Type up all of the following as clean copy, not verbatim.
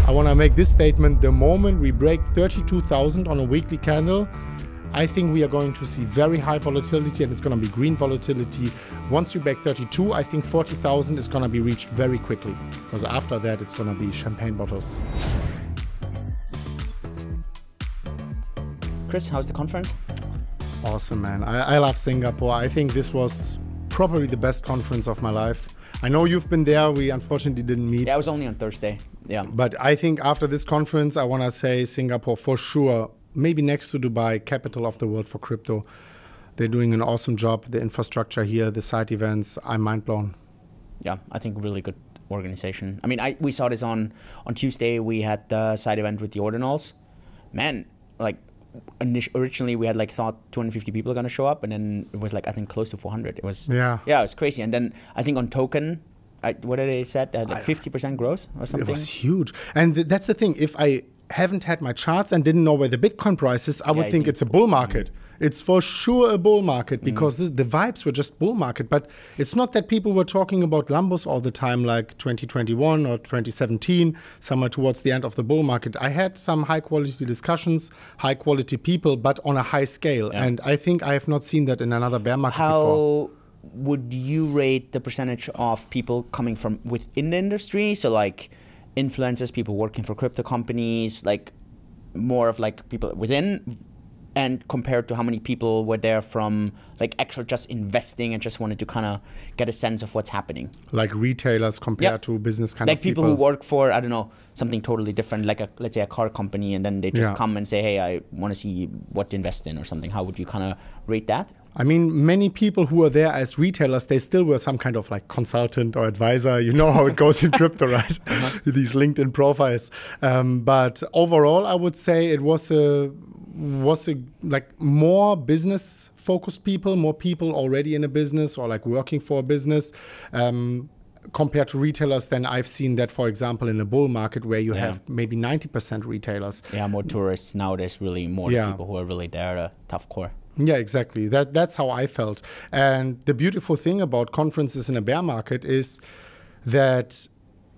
I want to make this statement. The moment we break 32,000 on a weekly candle, I think we are going to see very high volatility, and it's going to be green volatility. Once we break 32, I think 40,000 is going to be reached very quickly, because after that, it's going to be champagne bottles. Chris, how's the conference? Awesome, man. I love Singapore. I think this was probably the best conference of my life. I know you've been there. We unfortunately didn't meet. Yeah, I was only on Thursday. Yeah. But I think after this conference, I want to say Singapore for sure, maybe next to Dubai, capital of the world for crypto. They're doing an awesome job. The infrastructure here, the side events, I'm mind blown. Yeah, I think really good organization. I mean, we saw this on Tuesday. We had the side event with the Ordinals. Man, like originally we had like thought 250 people are going to show up, and then it was like, I think close to 400. It was, yeah, it was crazy. And then I think on token, what did they say? Like 50% growth or something? It was huge. And that's the thing. If I haven't had my charts and didn't know where the Bitcoin price is, I would think it's a bull market. It's for sure a bull market, because the vibes were just bull market. But it's not that people were talking about Lambos all the time, like 2021 or 2017, somewhere towards the end of the bull market. I had some high quality discussions, high quality people, but on a high scale. Yeah. And I think I have not seen that in another bear market before. Would you rate the percentage of people coming from within the industry? So like influencers, people working for crypto companies, like more of like people within, and compared to how many people were there from like actual just investing and just wanted to kind of get a sense of what's happening? Like retailers compared to business kind of people. Like people who work for, I don't know, something totally different, like let's say a car company, and then they just come and say, hey, I want to see what to invest in or something. How would you kind of rate that? I mean, many people who are there as retailers, they still were some kind of like consultant or advisor. You know how it goes in crypto, right? These LinkedIn profiles. But overall, I would say it was like more business focused people, more people already in a business or like working for a business, compared to retailers. Then I've seen that, for example, in a bull market where you have maybe 90% retailers. Yeah, more tourists. Now there's really more people who are really there, a tough core. Yeah, exactly. That's how I felt. And the beautiful thing about conferences in a bear market is that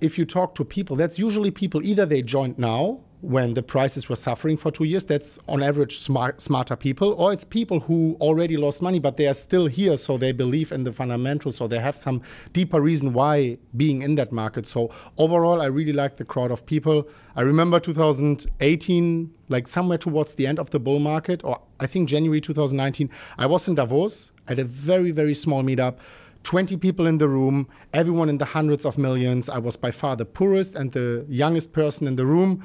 if you talk to people, that's usually people, either they joined now when the prices were suffering for 2 years, that's on average smarter people, or it's people who already lost money, but they are still here, so they believe in the fundamentals, so they have some deeper reason why being in that market. So overall, I really like the crowd of people. I remember 2018, like somewhere towards the end of the bull market, or I think January 2019, I was in Davos at a very, very small meetup. 20 people in the room, everyone in the hundreds of millions. I was by far the poorest and the youngest person in the room.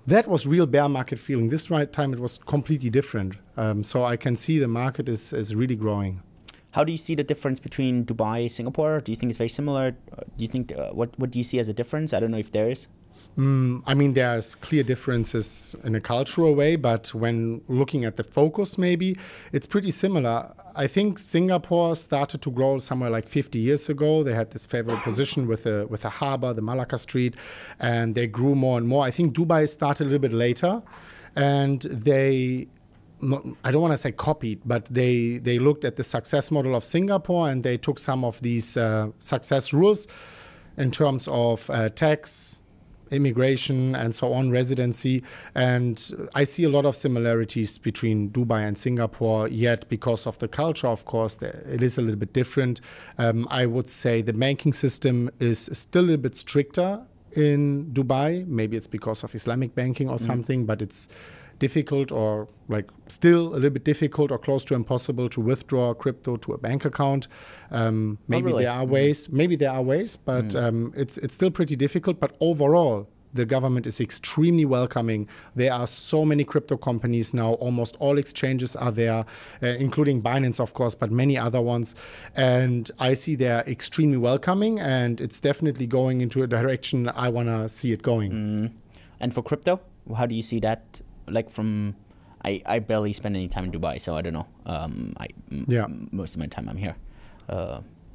That was real bear market feeling. This time it was completely different. So I can see the market is really growing. How do you see the difference between Dubai and Singapore? Do you think it's very similar? Do you think, what do you see as a difference? I don't know if there is. I mean, there's clear differences in a cultural way, but when looking at the focus, maybe it's pretty similar. I think Singapore started to grow somewhere like 50 years ago. They had this favorable position with the harbor, the Malacca Street, and they grew more and more. I think Dubai started a little bit later, and I don't want to say copied, but they looked at the success model of Singapore, and they took some of these success rules in terms of tax, immigration, and so on, residency. And I see a lot of similarities between Dubai and Singapore, yet because of the culture, of course, it is a little bit different. I would say the banking system is still a little bit stricter in Dubai. Maybe it's because of Islamic banking or something, but it's difficult, or like still a little bit difficult or close to impossible to withdraw crypto to a bank account. Maybe there are ways, but it's still pretty difficult. But overall, the government is extremely welcoming. There are so many crypto companies now. Almost all exchanges are there, including Binance, of course, but many other ones. And I see they're extremely welcoming, and it's definitely going into a direction I want to see it going. And for crypto, how do you see that? Like I barely spend any time in Dubai, so I don't know. Most of my time I'm here.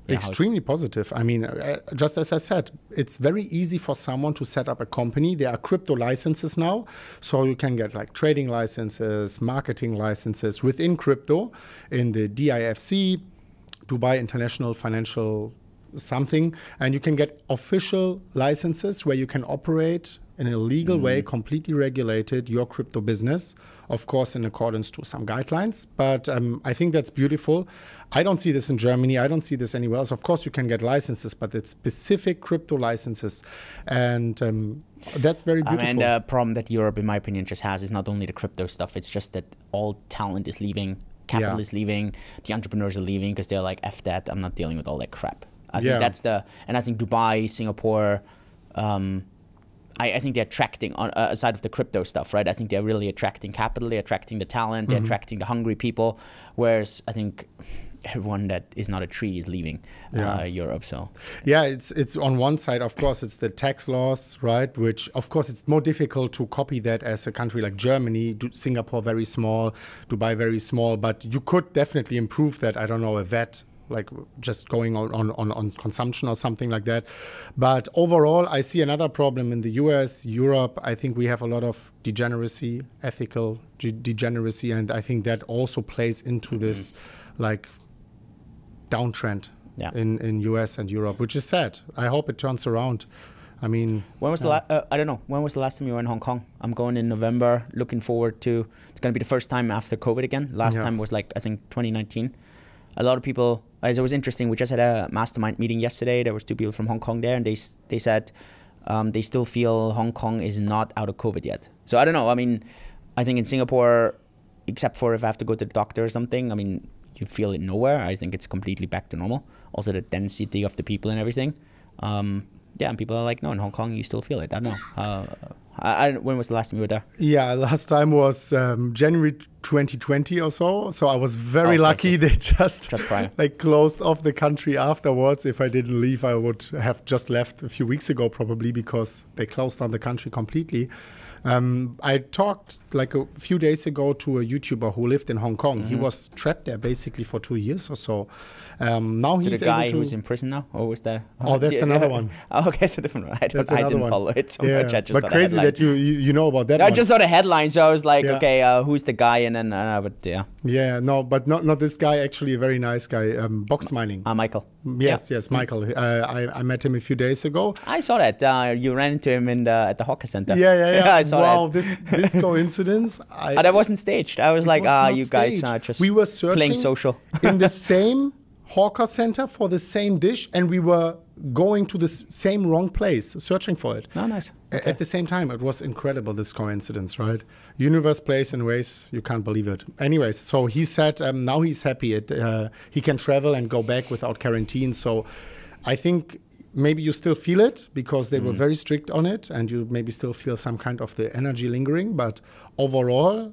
Extremely positive. I mean, just as I said, it's very easy for someone to set up a company. There are crypto licenses now, so you can get like trading licenses, marketing licenses within crypto in the DIFC, Dubai International Financial something, and you can get official licenses where you can operate in a legal way, completely regulated your crypto business, of course, in accordance to some guidelines. But I think that's beautiful. I don't see this in Germany. I don't see this anywhere else. Of course, you can get licenses, but it's specific crypto licenses. And that's very beautiful. And the problem that Europe, in my opinion, just has is not only the crypto stuff. It's just that all talent is leaving. Capital is leaving. The entrepreneurs are leaving because they're like, F that. I'm not dealing with all that crap. I think that's and I think Dubai, Singapore, I think they're attracting, aside of the crypto stuff, right? I think they're really attracting capital, they're attracting the talent, they're attracting the hungry people, whereas I think everyone that is not a tree is leaving Europe. So yeah, it's on one side, of course, it's the tax laws, right? Which, of course, it's more difficult to copy that as a country like Germany, Singapore very small, Dubai very small, but you could definitely improve that. I don't know, a VAT, like just going on consumption or something like that. But overall, I see another problem in the US, Europe. I think we have a lot of degeneracy, ethical degeneracy, and I think that also plays into this like downtrend in US and Europe, which is sad. I hope it turns around. I mean, when was the I don't know, when was the last time you were in Hong Kong? I'm going in November, looking forward to, it's going to be the first time after COVID again. Last time was like, I think 2019. A lot of people, it was interesting, we just had a mastermind meeting yesterday. There was 2 people from Hong Kong there, and they said they still feel Hong Kong is not out of COVID yet. So I don't know. I mean, I think in Singapore, except for if I have to go to the doctor or something, I mean, you feel it nowhere. I think it's completely back to normal. Also the density of the people and everything. Yeah, and people are like, no, in Hong Kong, you still feel it. I don't know. When was the last time you were there? Yeah, last time was January 2020 or so. So I was very lucky. They just like closed off the country afterwards. If I didn't leave, I would have just left a few weeks ago probably, because they closed down the country completely. I talked like a few days ago to a YouTuber who lived in Hong Kong. He was trapped there basically for 2 years or so. Now he's the guy who's in prison now, or was there? Oh, that's another one. Oh, okay, it's a different one. I didn't follow it so much. I just but crazy that you know about that. I just saw the headline, so I was like, okay, who's the guy? And then, but yeah. Yeah, no, but not this guy. Actually, a very nice guy. Box mining. Michael. Yes, Michael. I met him a few days ago. I saw that. You ran into him at the Hawker Center. Yeah. I saw that. This coincidence. That wasn't staged. I was like, you guys are just playing social. In the same Hawker Center for the same dish, and we were going to the same wrong place, searching for it. Oh, nice. Okay. At the same time. It was incredible, this coincidence, right? Universe plays in ways you can't believe it. Anyways, so he said now he's happy. He can travel and go back without quarantine. So I think maybe you still feel it because they were very strict on it, and you maybe still feel some kind of the energy lingering. But overall,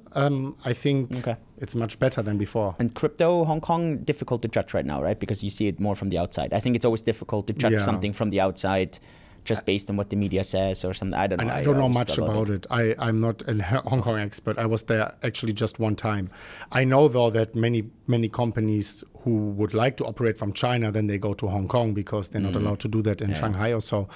I think it's much better than before. And crypto, Hong Kong, difficult to judge right now, right? Because you see it more from the outside. I think it's always difficult to judge something from the outside just based on what the media says or something. I don't know. And I don't know much about it. I'm not a Hong Kong expert. I was there actually just one time. I know, though, that many companies who would like to operate from China, then they go to Hong Kong because they're not allowed to do that in Shanghai or so.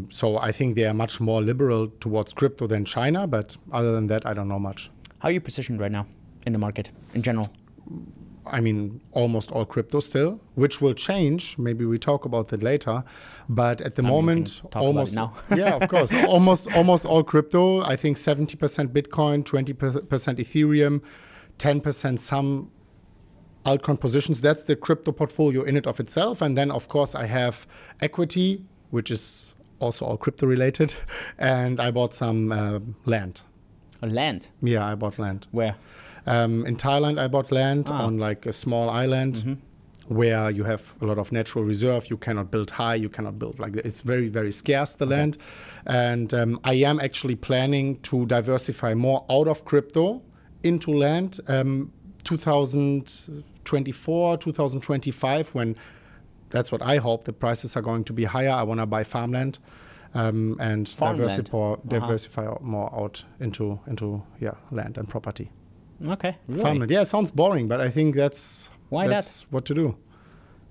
So I think they are much more liberal towards crypto than China. But other than that, I don't know much. How are you positioned right now in the market in general? I mean, almost all crypto still, which will change. Maybe we talk about that later. But at the moment, almost now. Yeah, of course, almost all crypto. I think 70% Bitcoin, 20% Ethereum, 10% some altcoin positions. That's the crypto portfolio in it of itself. And then, of course, I have equity, which is also all crypto related. And I bought some land. Land? Yeah, I bought land. Where? In Thailand, I bought land on like a small island where you have a lot of natural reserve. You cannot build high. You cannot build like that. It's very, very scarce, the land. And I am actually planning to diversify more out of crypto into land 2024, 2025, when that's what I hope the prices are going to be higher. I want to buy farmland. And diversify more out into land and property. Okay. Really? Farmland. Yeah, it sounds boring, but I think that's what to do.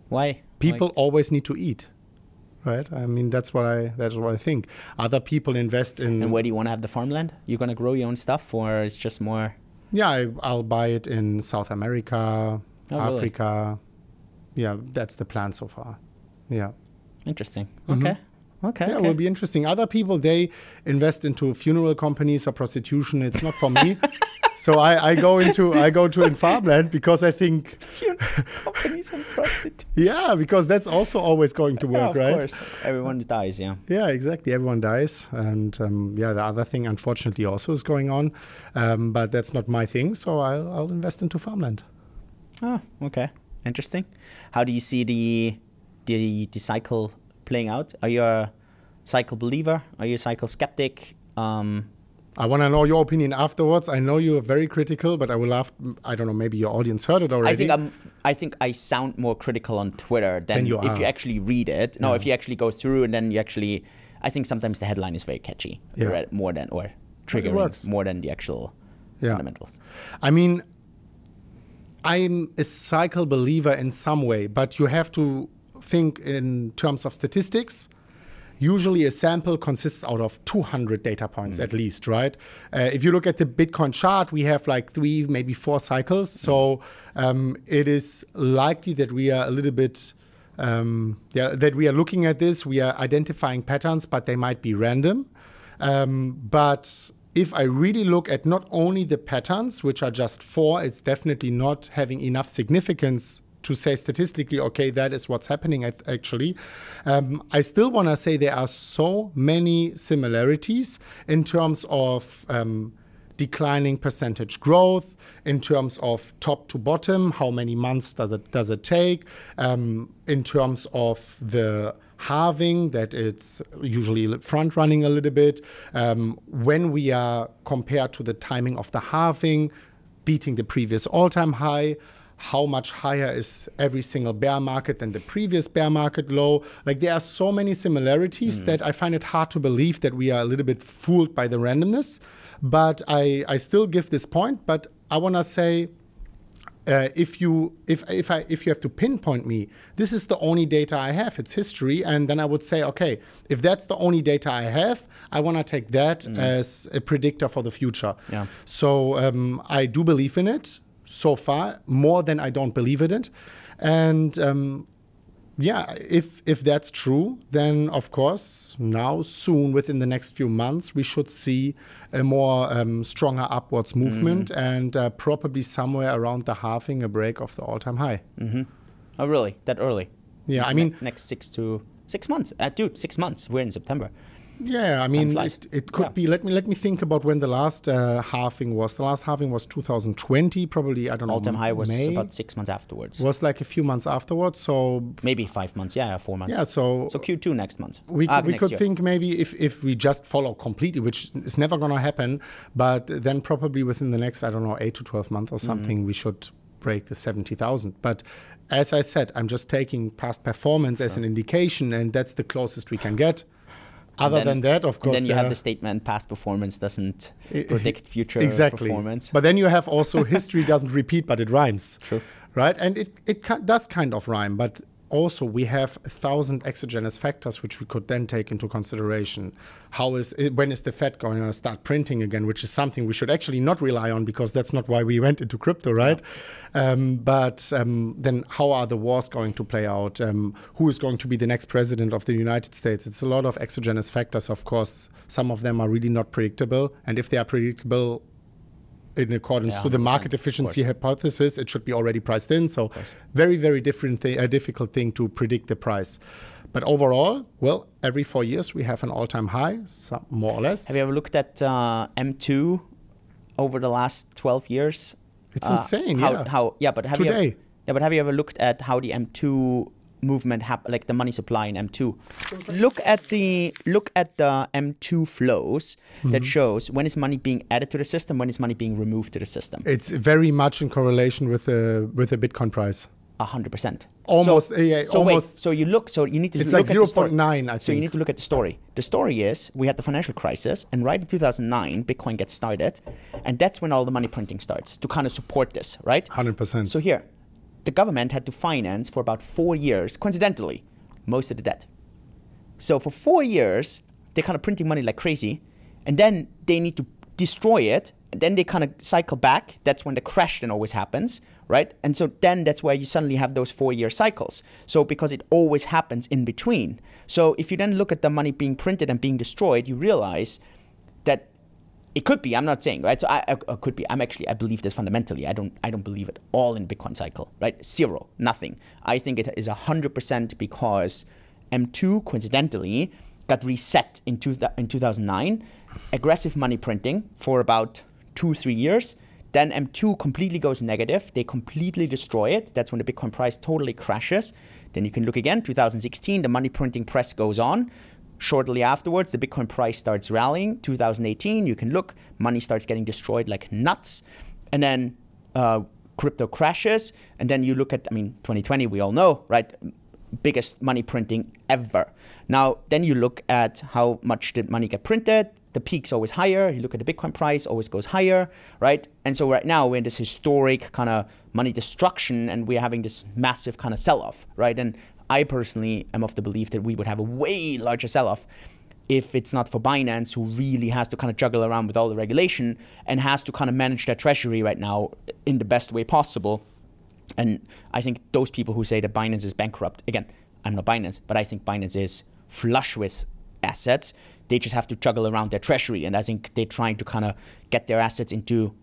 Why? People always need to eat, right? I mean, that's what I think. Other people invest in. And where do you want to have the farmland? You're gonna grow your own stuff, or it's just more? Yeah, I'll buy it in South America, Africa. Really? Yeah, that's the plan so far. Yeah. Interesting. Okay. Okay. Yeah, okay. it will be interesting. Other people, they invest into funeral companies or prostitution. It's not for me. So I go to in farmland because I think Companies and prostitutes. yeah, because that's also always going to work, Yeah, right? of course. Everyone dies, yeah. Yeah, exactly. Everyone dies, and yeah, the other thing, unfortunately, also is going on, but that's not my thing. So I'll invest into farmland. Oh, okay. Interesting. How do you see the cycle playing out? Are you a cycle believer? Are you a cycle skeptic? I want to know your opinion afterwards. I know you're very critical, but I don't know, maybe your audience heard it already. I think I sound more critical on Twitter than you if are. you actually read it. No, if you actually go through and then you actually, I think sometimes the headline is very catchy, Yeah. more than, or triggering more than the actual fundamentals. I mean, I'm a cycle believer in some way, but you have to think in terms of statistics. Usually a sample consists out of 200 data points at least, right? If you look at the Bitcoin chart, we have like 3, maybe 4 cycles. So it is likely that we are a little bit, that we are looking at this, we are identifying patterns, but they might be random. But if I really look at not only the patterns, which are just 4, it's definitely not having enough significance to say statistically, okay, that is what's happening actually. I still want to say there are so many similarities in terms of declining percentage growth, in terms of top to bottom, how many months does it take, in terms of the halving, that it's usually front running a little bit, when we are compared to the timing of the halving, beating the previous all-time high, how much higher is every single bear market than the previous bear market low. Like there are so many similarities that I find it hard to believe that we are a little bit fooled by the randomness. But I still give this point, but I want to say, if you have to pinpoint me, this is the only data I have. It's history, and then I would say, okay, if that's the only data I have, I want to take that as a predictor for the future. Yeah. So I do believe in it so far, more than I don't believe in it, and yeah, if that's true, then of course now soon within the next few months we should see a more stronger upwards movement and probably somewhere around the halving, a break of the all-time high. Oh really? That early? Yeah, I mean next 6 months. Dude, 6 months. We're in September. Yeah, I mean, it could be. Let me think about when the last halving was. The last halving was 2020, probably. I don't know. All-time high was May. about 6 months afterwards. Was like a few months afterwards. So maybe 5 months. Yeah, 4 months. Yeah, so Q2 next month. We could think maybe if we just follow completely, which is never going to happen, but then probably within the next 8 to 12 months or something, we should break the 70,000. But as I said, I'm just taking past performance as an indication, and that's the closest we can get. Other than that, of course. And then you have the statement, past performance doesn't predict future performance. But then you have also history doesn't repeat, but it rhymes. True. Right? And it does kind of rhyme, but also we have 1,000 exogenous factors which we could then take into consideration. When is the Fed going to start printing again, which is something we should actually not rely on because that's not why we went into crypto, right? Yeah. But then how are the wars going to play out? Who is going to be the next president of the United States? It's a lot of exogenous factors, of course. Some of them are really not predictable. And if they are predictable, in accordance to the market efficiency hypothesis, it should be already priced in. So very, very difficult thing to predict the price. But overall, well, every 4 years we have an all-time high, more or less. Have you ever looked at M2 over the last 12 years? It's insane, but have you ever looked at how the M2 movement like the money supply in M2? Look at the M2 flows that shows when is money being added to the system, when is money being removed to the system. It's very much in correlation with the Bitcoin price. 100%. Almost. So you need to. It's like 0.9. I think. So you need to look at the story. The story is we had the financial crisis, and right in 2009, Bitcoin gets started, and that's when all the money printing starts to kind of support this, right? 100%. So here, the government had to finance for about 4 years, coincidentally, most of the debt. So for 4 years, they're kind of printing money like crazy, and then they need to destroy it, and then they kind of cycle back. That's when the crash then always happens, right? And so then that's where you suddenly have those 4-year cycles. So because it always happens in between. So if you then look at the money being printed and being destroyed, you realize that it could be, I'm not saying, right? So I could be, I believe this fundamentally. I don't believe it all in Bitcoin cycle, right? Zero, nothing. I think it is 100% because M2 coincidentally got reset in 2009, aggressive money printing for about 2-3 years. Then M2 completely goes negative. They completely destroy it. That's when the Bitcoin price totally crashes. Then you can look again, 2016, the money printing press goes on. Shortly afterwards, the Bitcoin price starts rallying. 2018, you can look, money starts getting destroyed like nuts. And then crypto crashes. And then you look at, 2020, we all know, right? Biggest money printing ever. Now, then you look at how much did money get printed. The peak's always higher. You look at the Bitcoin price, always goes higher, right? And so right now we're in this historic kind of money destruction and we're having this massive kind of sell-off, right? And I personally am of the belief that we would have a way larger sell-off if it's not for Binance, who really has to kind of juggle around with all the regulation and has to kind of manage their treasury right now in the best way possible. And I think those people who say that Binance is bankrupt, again, I'm not Binance, but I think Binance is flush with assets. They just have to juggle around their treasury. And I think they're trying to kind of get their assets into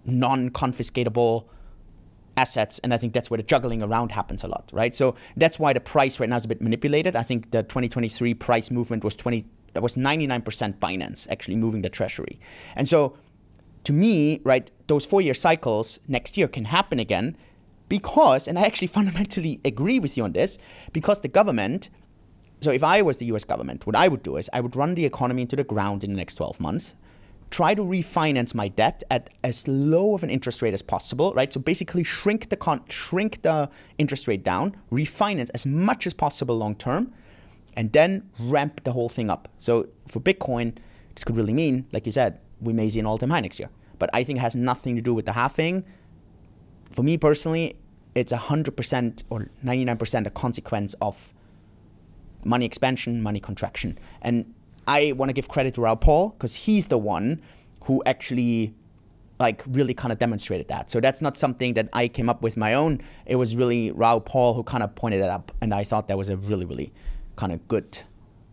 non-confiscatable assets. And I think that's where the juggling around happens a lot, right? So that's why the price right now is a bit manipulated. I think the 2023 price movement was 99% Binance actually moving the treasury. And so to me, right, those 4-year cycles next year can happen again because, and I actually fundamentally agree with you on this, because the government, so if I was the US government, what I would do is I would run the economy into the ground in the next 12 months, try to refinance my debt at as low of an interest rate as possible, right? So basically shrink the interest rate down, refinance as much as possible long term, and then ramp the whole thing up. So for Bitcoin, this could really mean, like you said, we may see an all-time high next year. But I think it has nothing to do with the halving. For me personally, it's 100% or 99% a consequence of money expansion, money contraction. And I want to give credit to Raoul Pal because he's the one who actually really kind of demonstrated that. So that's not something that I came up with my own. It was really Raoul Pal who kind of pointed it up. And I thought that was a really, really kind of good,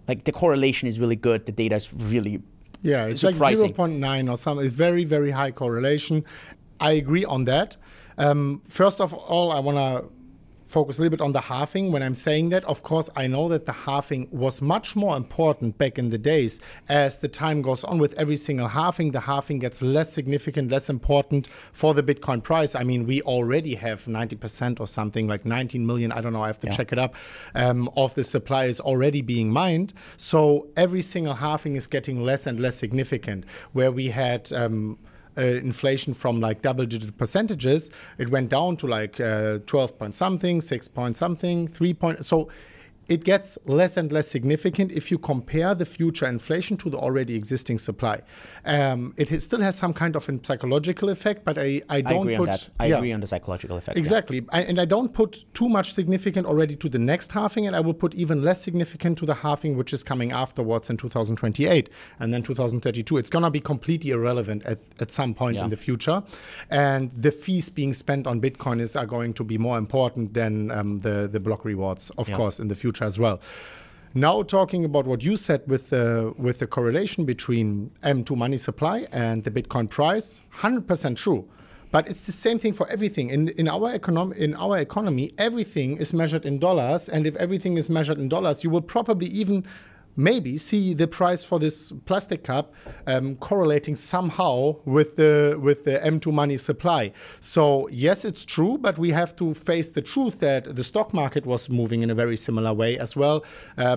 the correlation is really good. The data is really it's surprising. Like 0.9 or something. It's very, very high correlation. I agree on that. First of all, I want to focus a little bit on the halving. When I'm saying that, of course, I know that the halving was much more important back in the days. As the time goes on with every single halving, the halving gets less significant, less important for the Bitcoin price. I mean, we already have 90% or something, like 19 million, I don't know, I have to check it up, of the supply is already being mined. So every single halving is getting less and less significant. Where we had inflation from like double-digit percentages, it went down to like 12 point something, 6 point something, 3 point. So it gets less and less significant if you compare the future inflation to the already existing supply. It still has some kind of a psychological effect, but I don't agree put... on that. I agree on the psychological effect. Exactly. And I don't put too much significant already to the next halving, and I will put even less significant to the halving which is coming afterwards in 2028 and then 2032. It's going to be completely irrelevant at some point in the future. And the fees being spent on Bitcoin are going to be more important than the block rewards, of course, in the future as well. Now talking about what you said with the correlation between M2 money supply and the Bitcoin price, 100% true. But it's the same thing for everything. In our economy, everything is measured in dollars. And if everything is measured in dollars, you will probably even maybe see the price for this plastic cup correlating somehow with the M2 money supply. So yes, it's true, but we have to face the truth that the stock market was moving in a very similar way as well.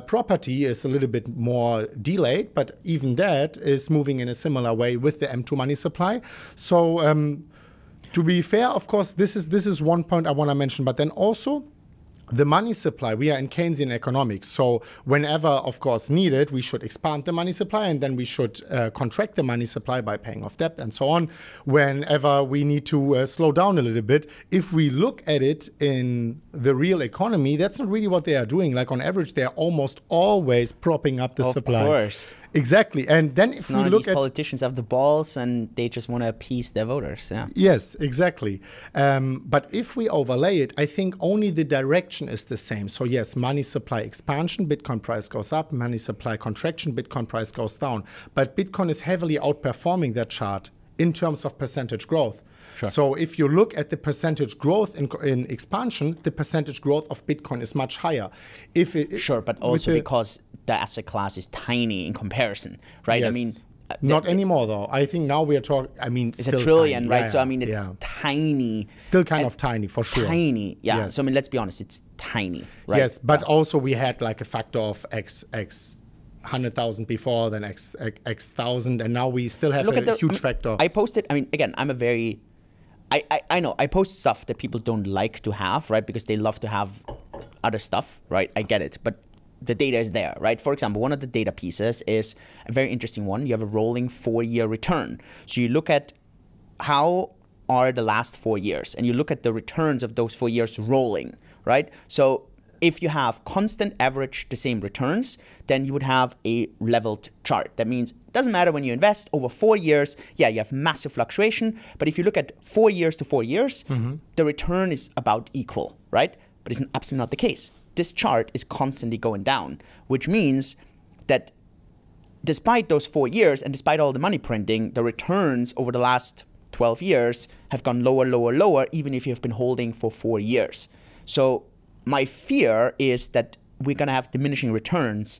Property is a little bit more delayed, but even that is moving in a similar way with the M2 money supply. So to be fair, of course, this is one point I want to mention, but then also the money supply, we are in Keynesian economics. So whenever, of course, needed, we should expand the money supply and then we should contract the money supply by paying off debt and so on. Whenever we need to slow down a little bit, if we look at it in the real economy, that's not really what they are doing. Like on average, they are almost always propping up the supply. Of course. Exactly. And then if we look at politicians have the balls and they just want to appease their voters. Yeah. Yes, exactly. But if we overlay it, I think only the direction is the same. So yes, money supply expansion, Bitcoin price goes up, money supply contraction, Bitcoin price goes down. But Bitcoin is heavily outperforming that chart in terms of percentage growth. Sure. So if you look at the percentage growth in expansion, the percentage growth of Bitcoin is much higher. Sure, but also because the asset class is tiny in comparison, right? Yes. I mean, not anymore though. I think now we are talking. I mean, it's a trillion, right? So I mean, it's tiny. Still kind of tiny for sure. Tiny, yeah. Yes. So I mean, let's be honest, it's tiny, right? Yes, but also we had like a factor of x 100,000 before, then x thousand, and now we still have a huge factor. I posted. I mean, again, I'm a very. I know I post stuff that people don't like to have, right? Because they love to have other stuff, right? I get it, but the data is there, right? For example, one of the data pieces is a very interesting one. You have a rolling 4-year return. So you look at how are the last 4 years, and you look at the returns of those 4 years rolling, right? So if you have constant average the same returns, then you would have a leveled chart. That means it doesn't matter when you invest over 4 years, yeah, you have massive fluctuation. But if you look at 4 years to 4 years, the return is about equal, right? But it's absolutely not the case. This chart is constantly going down, which means that despite those 4 years and despite all the money printing, the returns over the last 12 years have gone lower, lower, lower, even if you've been holding for 4 years. So my fear is that we're going to have diminishing returns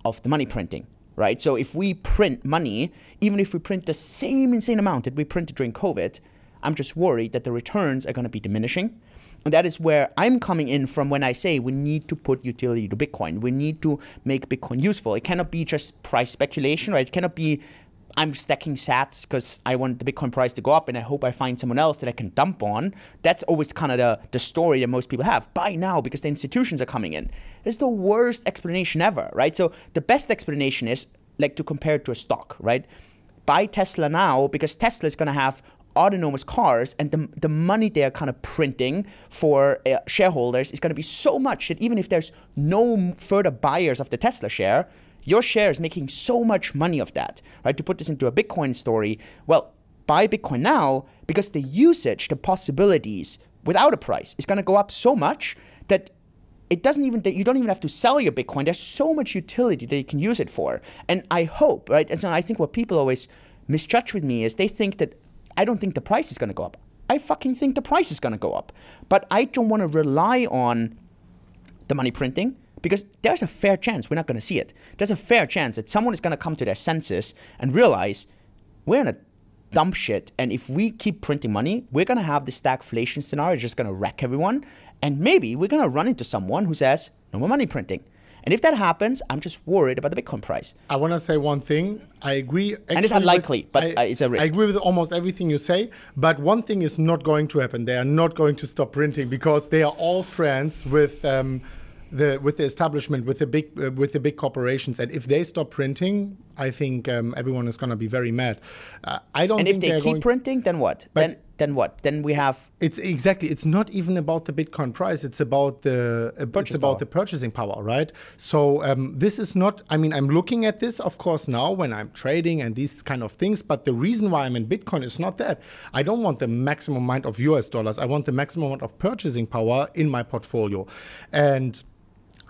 of the money printing, right? So if we print money, even if we print the same insane amount that we printed during COVID, I'm just worried that the returns are going to be diminishing. And that is where I'm coming in from when I say we need to put utility to Bitcoin. We need to make Bitcoin useful. It cannot be just price speculation, right? It cannot be I'm stacking sats because I want the Bitcoin price to go up and I hope I find someone else that I can dump on. That's always kind of the story that most people have. Buy now because the institutions are coming in. It's the worst explanation ever, right? So the best explanation is like to compare it to a stock, right? Buy Tesla now because Tesla is going to have autonomous cars, and the money they're kind of printing for shareholders is going to be so much that even if there's no further buyers of the Tesla share, your share is making so much money of that, right? To put this into a Bitcoin story, well, buy Bitcoin now because the usage, the possibilities without a price is going to go up so much that it doesn't even, that you don't even have to sell your Bitcoin. There's so much utility that you can use it for. And I hope, right? And so I think what people always misjudge with me is they think that I don't think the price is going to go up. I fucking think the price is going to go up. But I don't want to rely on the money printing because there's a fair chance we're not going to see it. There's a fair chance that someone is going to come to their senses and realize we're in a dumb shit. And if we keep printing money, we're going to have the stagflation scenario just going to wreck everyone. And maybe we're going to run into someone who says, no more money printing. And if that happens, I'm just worried about the Bitcoin price. I want to say one thing. I agree. And it's unlikely, but it's a risk. I agree with almost everything you say. But one thing is not going to happen. They are not going to stop printing because they are all friends with the establishment, with the big corporations. And if they stop printing, I think everyone is going to be very mad. I don't. And think if they keep printing, then what? Then what? Then we have. It's exactly. It's not even about the Bitcoin price. It's about the the purchasing power, right? So this is not. I mean, I'm looking at this, of course, now when I'm trading and these kind of things. But the reason why I'm in Bitcoin is not that. I don't want the maximum amount of US dollars. I want the maximum amount of purchasing power in my portfolio, and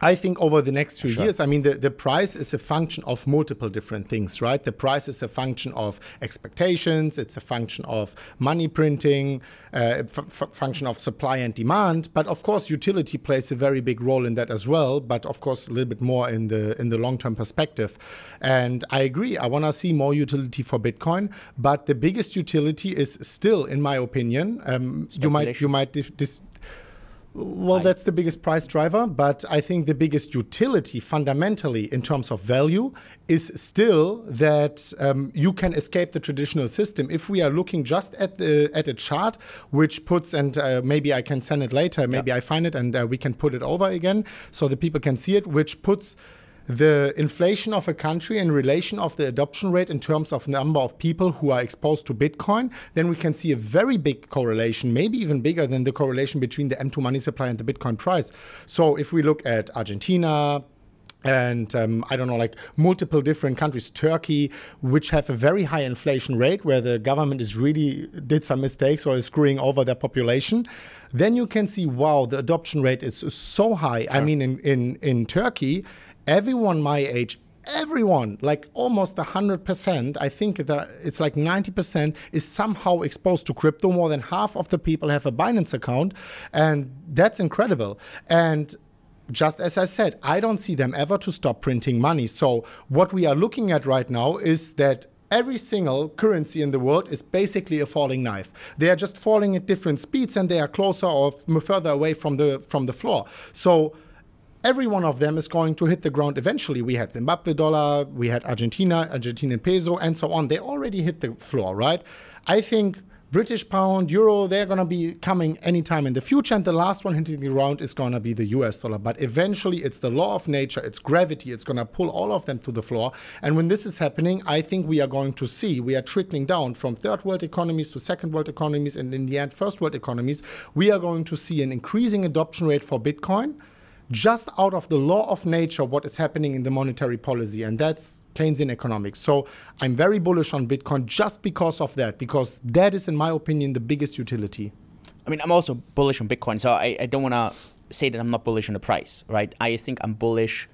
I think over the next few years, I mean, the price is a function of multiple different things, right? The price is a function of expectations. It's a function of money printing, function of supply and demand. But of course, utility plays a very big role in that as well. But of course, a little bit more in the long-term perspective. And I agree. I want to see more utility for Bitcoin. But the biggest utility is still, in my opinion, Well, that's the biggest price driver, but I think the biggest utility fundamentally in terms of value is still that you can escape the traditional system. If we are looking just at a chart, which puts, and maybe I can send it later, maybe I find it and we can put it over again so that people can see it, which puts the inflation of a country in relation of the adoption rate in terms of number of people who are exposed to Bitcoin, then we can see a very big correlation, maybe even bigger than the correlation between the M2 money supply and the Bitcoin price. So if we look at Argentina, and I don't know, like multiple different countries, Turkey, which have a very high inflation rate, where the government is really did some mistakes or is screwing over their population, then you can see, wow, the adoption rate is so high. Sure. I mean, in Turkey, everyone my age, everyone, like almost 100%, I think that it's like 90% is somehow exposed to crypto. More than half of the people have a Binance account, and that's incredible. And just as I said, I don't see them ever to stop printing money. So what we are looking at right now is that every single currency in the world is basically a falling knife. They are just falling at different speeds, and they are closer or further away from the floor. So every one of them is going to hit the ground eventually. We had Zimbabwe dollar, we had Argentinian peso, and so on. They already hit the floor, right? I think British pound, euro, they're going to be coming anytime in the future. And the last one hitting the ground is going to be the US dollar. But eventually, it's the law of nature, it's gravity. It's going to pull all of them to the floor. And when this is happening, I think we are going to see, we are trickling down from third world economies to second world economies, and in the end, first world economies. We are going to see an increasing adoption rate for Bitcoin, just out of the law of nature, what is happening in the monetary policy, and that's Keynesian economics. So I'm very bullish on Bitcoin just because of that, because that is, in my opinion, the biggest utility. I mean, I'm also bullish on Bitcoin, so I don't want to say that I'm not bullish on the price, right? I think I'm bullish.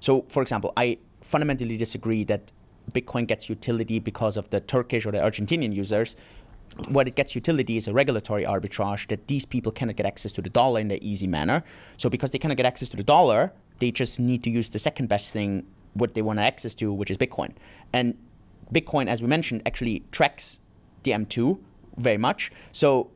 So, for example, I fundamentally disagree that Bitcoin gets utility because of the Turkish or the Argentinian users. What it gets utility is a regulatory arbitrage, that these people cannot get access to the dollar in an easy manner. So because they cannot get access to the dollar, they just need to use the second best thing, what they want access to, which is Bitcoin. And Bitcoin, as we mentioned, actually tracks the M2 very much. So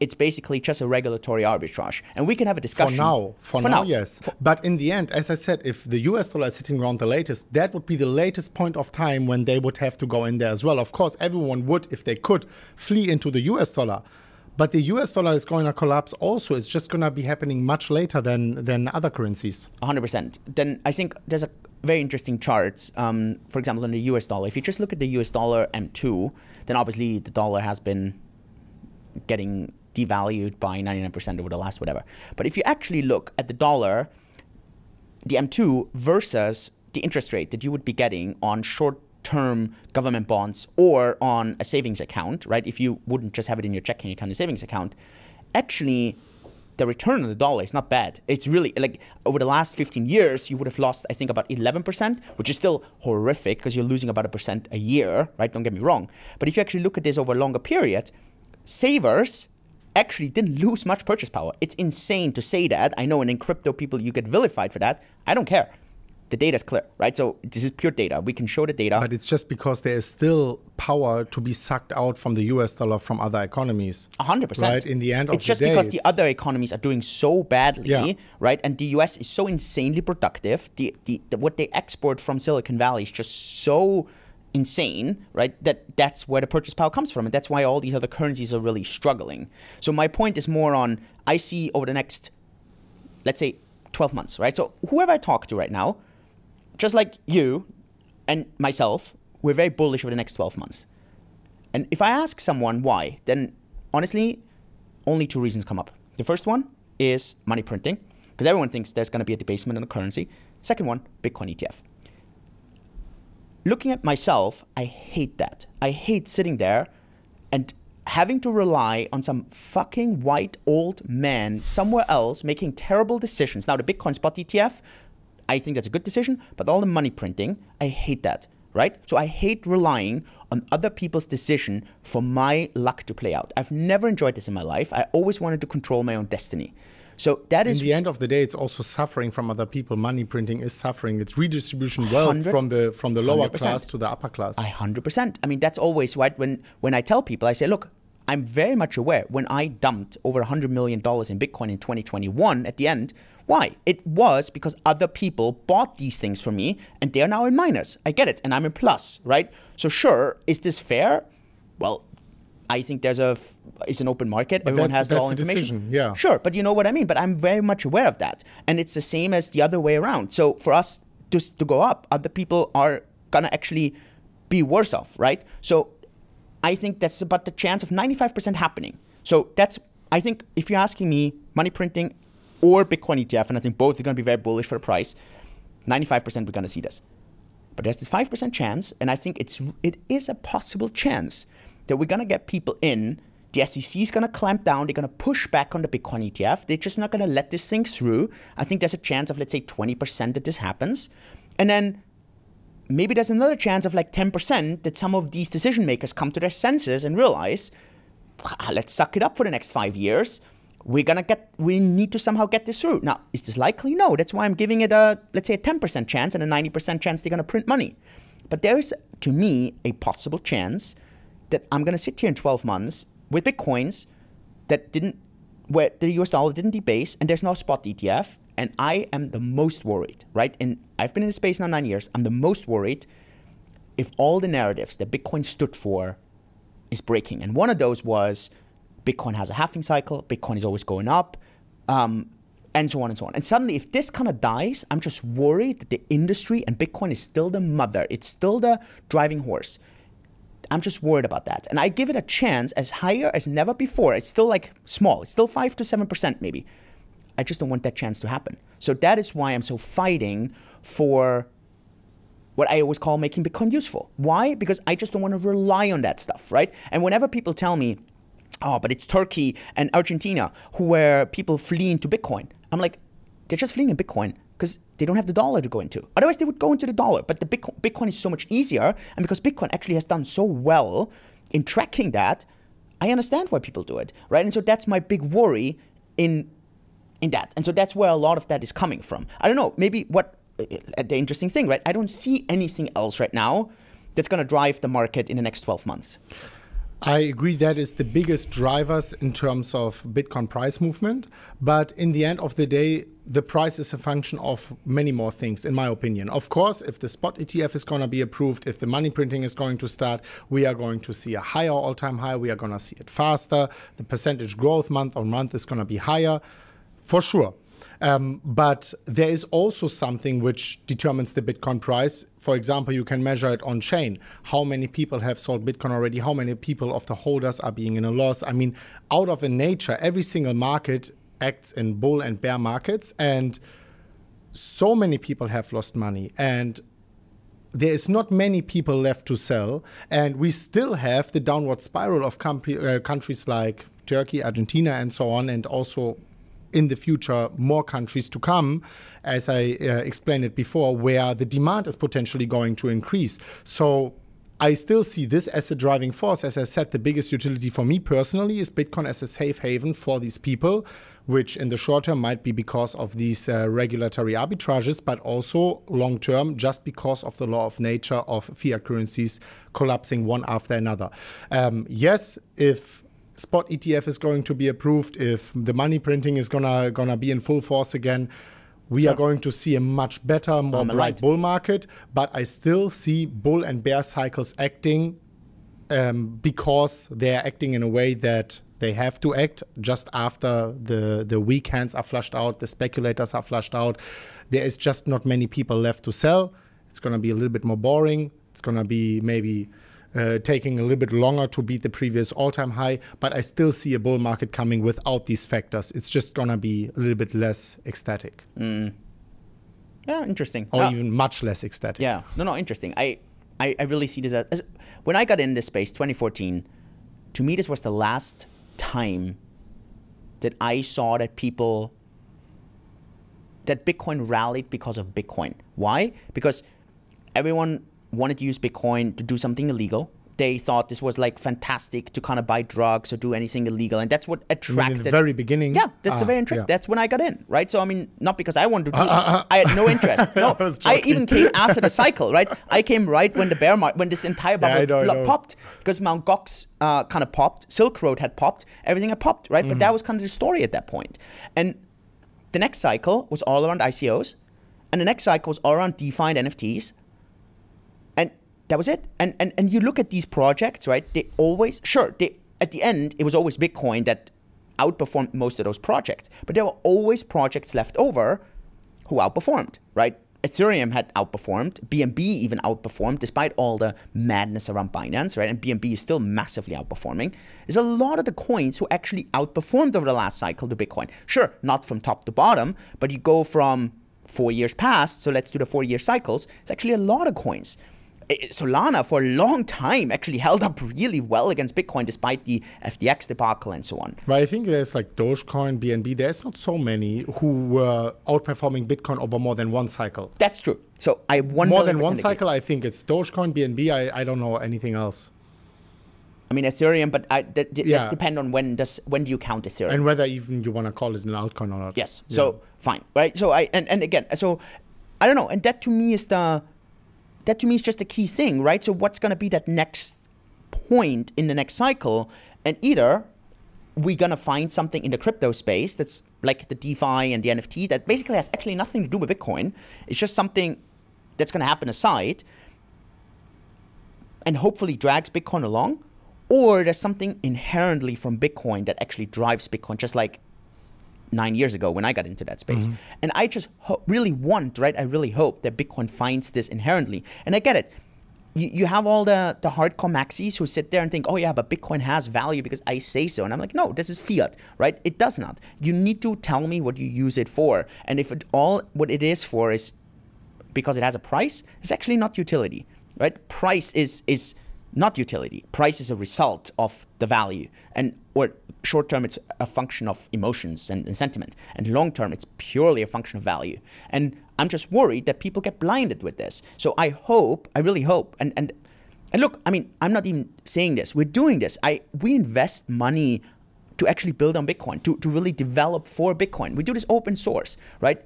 it's basically just a regulatory arbitrage. And we can have a discussion. For now, yes. But in the end, as I said, if the US dollar is hitting around the latest, that would be the latest point of time when they would have to go in there as well. Of course, everyone would, if they could, flee into the US dollar. But the US dollar is going to collapse also. It's just going to be happening much later than other currencies. 100%. Then I think there's a very interesting charts. For example, in the US dollar, if you just look at the US dollar M2, then obviously the dollar has been getting devalued by 99% over the last whatever. But if you actually look at the dollar, the M2 versus the interest rate that you would be getting on short-term government bonds or on a savings account, right? If you wouldn't just have it in your checking account, a savings account, actually the return on the dollar is not bad. It's really, like, over the last 15 years, you would have lost, I think, about 11%, which is still horrific because you're losing about 1% a year, right? Don't get me wrong. But if you actually look at this over a longer period, savers actually didn't lose much purchase power. It's insane to say that. I know, and in crypto people, you get vilified for that. I don't care. The data is clear, right? So this is pure data. We can show the data. But it's just because there is still power to be sucked out from the US dollar from other economies. 100%. Right? In the end of the day, it's just because the other economies are doing so badly, right? And the US is so insanely productive. What they export from Silicon Valley is just so insane, right? That's where the purchase power comes from, and that's why all these other currencies are really struggling. So my point is more on, I see over the next, let's say, 12 months, right? So whoever I talk to right now, just like you and myself, we're very bullish over the next 12 months. And if I ask someone why, then honestly, only two reasons come up. The first one is money printing, because everyone thinks there's going to be a debasement in the currency. Second one, Bitcoin ETF. Looking at myself, I hate that. I hate sitting there and having to rely on some fucking white old man somewhere else making terrible decisions. Now, the Bitcoin spot ETF, I think that's a good decision, but all the money printing, I hate that, right? So I hate relying on other people's decision for my luck to play out. I've never enjoyed this in my life. I always wanted to control my own destiny. So that is, in the end of the day, it's also suffering from other people. Money printing is suffering. It's redistribution wealth from the lower 100%. Class to the upper class. 100%. I mean, that's always right. When I tell people, I say, look, I'm very much aware when I dumped over $100 million in Bitcoin in 2021 at the end. Why? It was because other people bought these things from me and they're now in minus. I get it. And I'm in plus, right? So sure, is this fair? Well, I think it's an open market. But everyone has all information. Decision, yeah. Sure, but you know what I mean. But I'm very much aware of that. And it's the same as the other way around. So for us to go up, other people are going to actually be worse off, right? So I think that's about the chance of 95% happening. So that's, I think if you're asking me, money printing or Bitcoin ETF, and I think both are going to be very bullish for the price, 95% we're going to see this. But there's this 5% chance, and I think it is a possible chance that we're going to get people in. The SEC is going to clamp down. They're going to push back on the Bitcoin ETF. They're just not going to let this thing through. I think there's a chance of, let's say, 20% that this happens. And then maybe there's another chance of like 10% that some of these decision makers come to their senses and realize, let's suck it up for the next 5 years. We need to somehow get this through. Now, is this likely? No. That's why I'm giving it let's say a 10% chance and a 90% chance they're going to print money. But there's, to me, a possible chance that I'm going to sit here in 12 months with Bitcoins where the US dollar didn't debase and there's no spot ETF. And I am the most worried, right? And I've been in the space now 9 years. I'm the most worried if all the narratives that Bitcoin stood for is breaking. And one of those was Bitcoin has a halving cycle, Bitcoin is always going up, and so on and so on. And suddenly, if this kind of dies, I'm just worried that the industry and Bitcoin is still the mother. It's still the driving horse. I'm just worried about that. And I give it a chance as higher as never before. It's still like small. It's still 5 to 7% maybe. I just don't want that chance to happen. So that is why I'm so fighting for what I always call making Bitcoin useful. Why? Because I just don't want to rely on that stuff, right? And whenever people tell me, oh, but it's Turkey and Argentina where people flee into Bitcoin, I'm like, they're just fleeing in Bitcoin because they don't have the dollar to go into. Otherwise, they would go into the dollar. But the Bitcoin is so much easier. And because Bitcoin actually has done so well in tracking that, I understand why people do it, right? And so that's my big worry in that. And so that's where a lot of that is coming from. I don't know, maybe the interesting thing, right? I don't see anything else right now that's going to drive the market in the next 12 months. I agree that is the biggest drivers in terms of Bitcoin price movement. But in the end of the day, the price is a function of many more things, in my opinion. Of course, if the spot ETF is going to be approved, if the money printing is going to start, we are going to see a higher all-time high. We are going to see it faster. The percentage growth month on month is going to be higher, for sure. But there is also something which determines the Bitcoin price. For example, you can measure it on chain. How many people have sold Bitcoin already? How many people of the holders are being in a loss? I mean, out of a nature, every single market acts in bull and bear markets. And so many people have lost money. And there is not many people left to sell. And we still have the downward spiral of countries like Turkey, Argentina, and so on, and also in the future, more countries to come, as I explained it before, where the demand is potentially going to increase. So I still see this as a driving force. As I said, the biggest utility for me personally is Bitcoin as a safe haven for these people, which in the short term might be because of these regulatory arbitrages, but also long term just because of the law of nature of fiat currencies collapsing one after another. Yes, if spot ETF is going to be approved, if the money printing is gonna be in full force again, we are going to see a much better, more bright bull market. But I still see bull and bear cycles acting because they are acting in a way that they have to act just after the weak hands are flushed out, the speculators are flushed out. There is just not many people left to sell. It's going to be a little bit more boring. It's going to be maybe taking a little bit longer to beat the previous all-time high, but I still see a bull market coming without these factors. It's just going to be a little bit less ecstatic. Yeah, interesting. Or even much less ecstatic. Yeah, no, interesting. I really see this as when I got in this space, 2014, to me this was the last time that I saw that Bitcoin rallied because of Bitcoin. Why? Because everyone wanted to use Bitcoin to do something illegal. They thought this was like fantastic to kind of buy drugs or do anything illegal. And that's what attracted. In the very beginning? Yeah, that's the very interesting. Yeah. That's when I got in, right? So, I mean, not because I wanted to do I had no interest. No, I even came after the cycle, right? I came right when the bear market, when this entire bubble popped. Because Mt. Gox kind of popped, Silk Road had popped, everything had popped, right? But that was kind of the story at that point. And the next cycle was all around ICOs. And the next cycle was all around DeFi and NFTs. That was it. And you look at these projects, right? They always, at the end, it was always Bitcoin that outperformed most of those projects. But there were always projects left over who outperformed, right? Ethereum had outperformed. BNB even outperformed despite all the madness around Binance, right? And BNB is still massively outperforming. There's a lot of the coins who actually outperformed over the last cycle to Bitcoin. Sure, not from top to bottom, but you go from 4 years passed, so let's do the 4-year cycles. It's actually a lot of coins. Solana for a long time actually held up really well against Bitcoin despite the FTX debacle and so on. But I think there's like Dogecoin, BNB, there's not so many who were outperforming Bitcoin over more than one cycle. That's true. So I 1 More than one agree. cycle, I think it's Dogecoin, BNB, I don't know anything else. I mean Ethereum, but let's depend on when do you count Ethereum? And whether even you want to call it an altcoin or not. Yes. Yeah. So fine, right? So again, so I don't know, and that to me is just the key thing, right? So what's going to be that next point in the next cycle? And either we're going to find something in the crypto space that's like the DeFi and the NFT that basically has actually nothing to do with Bitcoin. It's just something that's going to happen aside and hopefully drags Bitcoin along. Or there's something inherently from Bitcoin that actually drives Bitcoin, just like 9 years ago when I got into that space. And I just really want, right? I really hope that Bitcoin finds this inherently. And I get it. You have all the hardcore maxis who sit there and think, oh yeah, but Bitcoin has value because I say so. And I'm like, no, this is fiat, right? It does not. You need to tell me what you use it for. And if what it is for is because it has a price, it's actually not utility, right? Price is not utility. Price is a result of the value. Or short term, it's a function of emotions and sentiment. And long term, it's purely a function of value. And I'm just worried that people get blinded with this. So I really hope, and look, I mean, I'm not even saying this. We're doing this. We invest money to actually build on Bitcoin, to really develop for Bitcoin. We do this open source, right?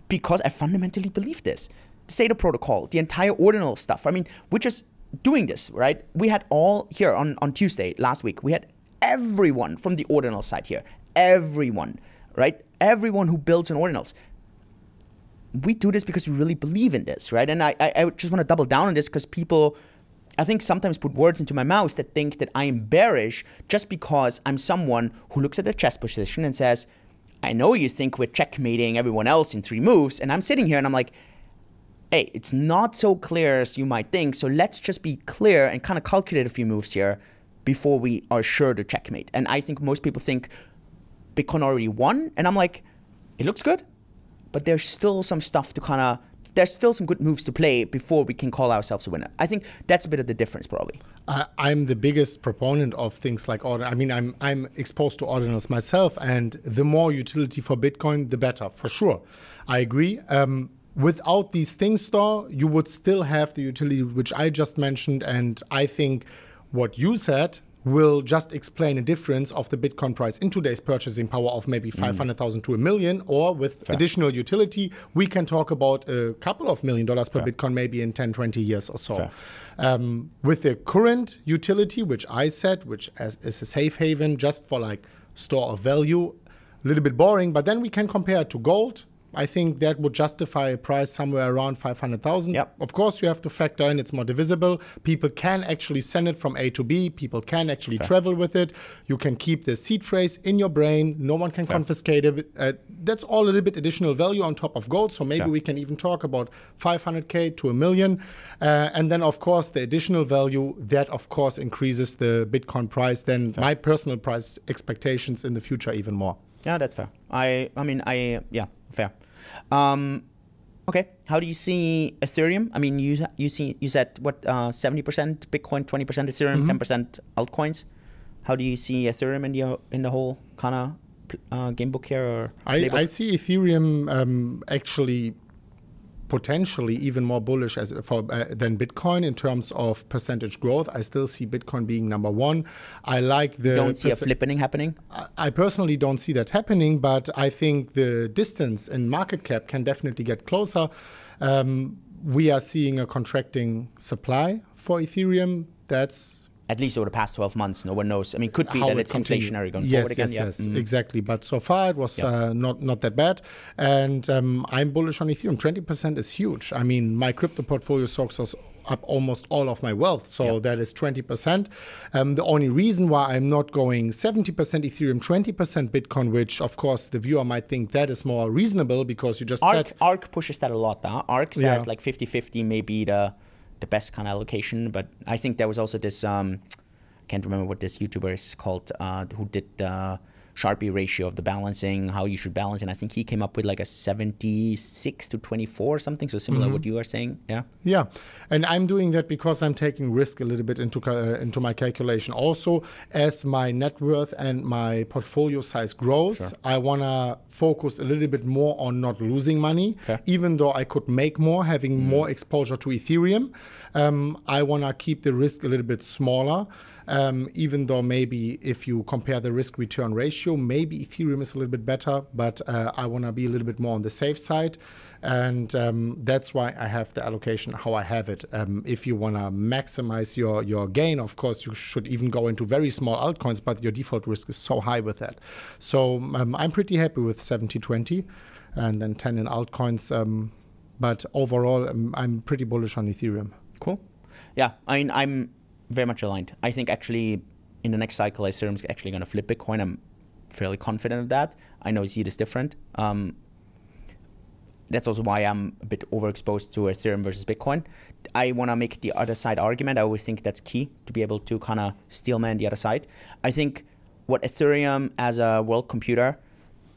Because I fundamentally believe this. The SATA protocol, the entire ordinal stuff. I mean, we're just doing this, right? We had all here on Tuesday last week, we had everyone from the ordinal side here. Everyone, right? Everyone who builds on ordinals. We do this because we really believe in this, right? And I just want to double down on this because people, I think, sometimes put words into my mouth that think that I am bearish just because I'm someone who looks at the chess position and says, I know you think we're checkmating everyone else in 3 moves. And I'm sitting here and I'm like, hey, it's not so clear as you might think. So let's just be clear and kind of calculate a few moves here before we are sure to checkmate. And I think most people think Bitcoin already won. And I'm like, it looks good, but there's still some stuff to there's still some good moves to play before we can call ourselves a winner. I think that's a bit of the difference probably. I'm the biggest proponent of things like order. I mean, I'm exposed to ordinals myself, and the more utility for Bitcoin, the better, for sure. I agree. Without these things, though, you would still have the utility which I just mentioned, and I think what you said will just explain a difference of the Bitcoin price in today's purchasing power of maybe 500,000 to $1 million, or with additional utility, we can talk about a couple of $1 million per Bitcoin maybe in 10, 20 years or so. With the current utility, which I said, which is a safe haven just for like store of value, a little bit boring, but then we can compare it to gold. I think that would justify a price somewhere around 500,000. Yep. Of course, you have to factor in it's more divisible. People can actually send it from A to B. People can actually travel with it. You can keep the seed phrase in your brain. No one can confiscate it. That's all a little bit additional value on top of gold. So maybe we can even talk about 500K to $1 million. And then, of course, the additional value that, of course, increases the Bitcoin price. Then my personal price expectations in the future even more. Yeah, that's fair. Yeah, fair. Okay, how do you see Ethereum? I mean, you said what 70% Bitcoin, 20% Ethereum, 10% altcoins. How do you see Ethereum in the whole kind of game book here? Or I see Ethereum actually potentially even more bullish than Bitcoin in terms of percentage growth. I still see Bitcoin being number one. I like the... You don't see a flippening happening? I personally don't see that happening, but I think the distance in market cap can definitely get closer. We are seeing a contracting supply for Ethereum. That's... At least over the past 12 months, no one knows. I mean, could be that it's inflationary going forward again. Yes, exactly. But so far, it was not that bad. And I'm bullish on Ethereum. 20% is huge. I mean, my crypto portfolio soaks up almost all of my wealth. So that is 20%. The only reason why I'm not going 70% Ethereum, 20% Bitcoin, which, of course, the viewer might think that is more reasonable because you just said... ARK pushes that a lot. Huh? ARK says like 50-50 may be the best kind of allocation, but I think there was also this I can't remember what this YouTuber is called who did Sharpie ratio of the balancing, how you should balance. And I think he came up with like a 76 to 24 or something. So similar to what you are saying. Yeah. Yeah. And I'm doing that because I'm taking risk a little bit into my calculation. Also, as my net worth and my portfolio size grows, I want to focus a little bit more on not losing money. Even though I could make more, having more exposure to Ethereum, I want to keep the risk a little bit smaller. Even though maybe if you compare the risk-return ratio, maybe Ethereum is a little bit better, but I want to be a little bit more on the safe side. And that's why I have the allocation how I have it. If you want to maximize your gain, of course, you should even go into very small altcoins, but your default risk is so high with that. So I'm pretty happy with 70-20 and then 10 in altcoins. But overall, I'm pretty bullish on Ethereum. Cool. Yeah, I mean, I'm very much aligned. I think actually in the next cycle, Ethereum is actually going to flip Bitcoin. I'm fairly confident of that. I know Zed is different. That's also why I'm a bit overexposed to Ethereum versus Bitcoin. I want to make the other side argument. I always think that's key to be able to kind of steelman the other side. I think what Ethereum as a world computer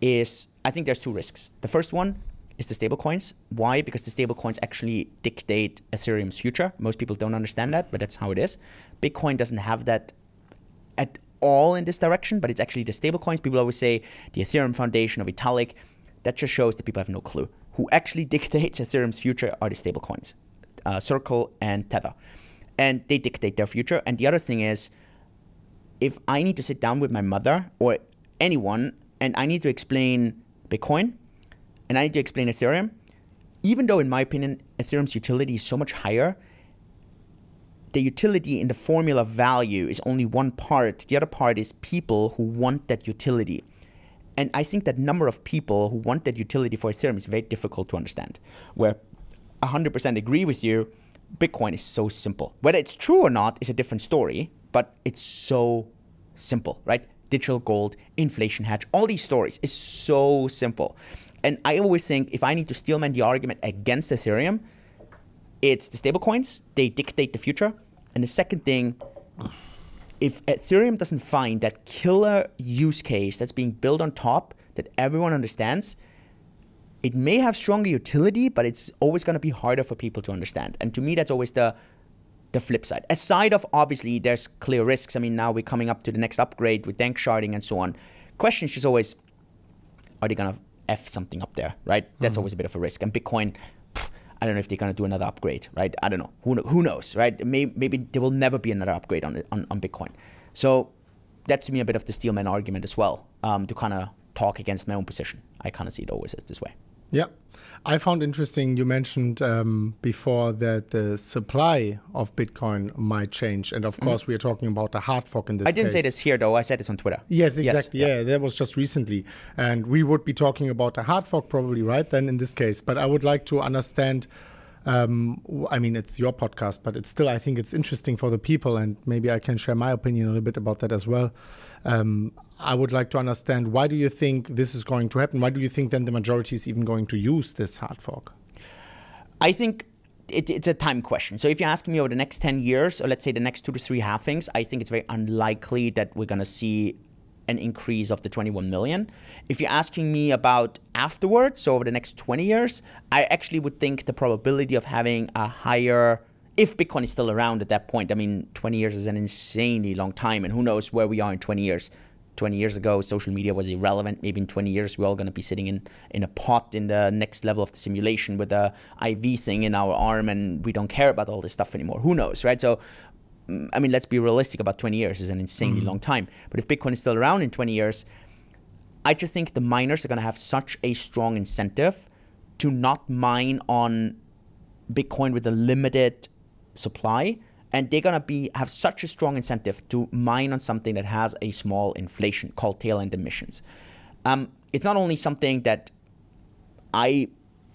is, I think there's two risks. The first one is the stablecoins. Why? Because the stablecoins actually dictate Ethereum's future. Most people don't understand that, but that's how it is. Bitcoin doesn't have that at all in this direction, but it's actually the stablecoins. People always say the Ethereum Foundation of Vitalik. That just shows that people have no clue. Who actually dictates Ethereum's future are the stablecoins, Circle and Tether. And they dictate their future. And the other thing is, if I need to sit down with my mother or anyone and I need to explain Bitcoin, and I need to explain Ethereum, even though in my opinion, Ethereum's utility is so much higher, the utility in the formula value is only one part. The other part is people who want that utility. And I think that number of people who want that utility for Ethereum is very difficult to understand. Where 100% agree with you, Bitcoin is so simple. Whether it's true or not is a different story, but it's so simple, right? Digital gold, inflation hedge, all these stories is so simple. And I always think if I need to steelman the argument against Ethereum, it's the stablecoins. They dictate the future. And the second thing, if Ethereum doesn't find that killer use case that's being built on top that everyone understands, it may have stronger utility, but it's always going to be harder for people to understand. And to me, that's always the flip side. Aside of, obviously, there's clear risks. I mean, now we're coming up to the next upgrade with dank sharding and so on. Question is just always, are they going to F something up there, right? That's always a bit of a risk. And Bitcoin, I don't know if they're going to do another upgrade, right? I don't know. Who knows, right? Maybe there will never be another upgrade on Bitcoin. So that's to me a bit of the steelman argument as well, to kind of talk against my own position. I kind of see it always as this way. Yeah. I found interesting, you mentioned before that the supply of Bitcoin might change. And of course, we are talking about a hard fork in this case. I didn't say this here, though. I said this on Twitter. Yes, exactly. Yes. Yeah, that was just recently. And we would be talking about a hard fork probably, right, then in this case. But I would like to understand, I mean, it's your podcast, but it's still, I think it's interesting for the people. And maybe I can share my opinion a little bit about that as well. I would like to understand, why do you think this is going to happen? Why do you think then the majority is even going to use this hard fork? I think it's a time question. So if you're asking me over the next 10 years, or let's say the next 2 to 3 halvings, I think it's very unlikely that we're going to see an increase of the 21 million. If you're asking me about afterwards, so over the next 20 years, I actually would think the probability of having a higher, if Bitcoin is still around at that point, I mean, 20 years is an insanely long time, and who knows where we are in 20 years. 20 years ago, social media was irrelevant. Maybe in 20 years, we're all going to be sitting in a pot in the next level of the simulation with a IV thing in our arm, and we don't care about all this stuff anymore. Who knows, right? So, I mean, let's be realistic about 20 years is an insanely long time. But if Bitcoin is still around in 20 years, I just think the miners are going to have such a strong incentive to not mine on Bitcoin with a limited supply. And they're going to have such a strong incentive to mine on something that has a small inflation called tail-end emissions. It's not only something that I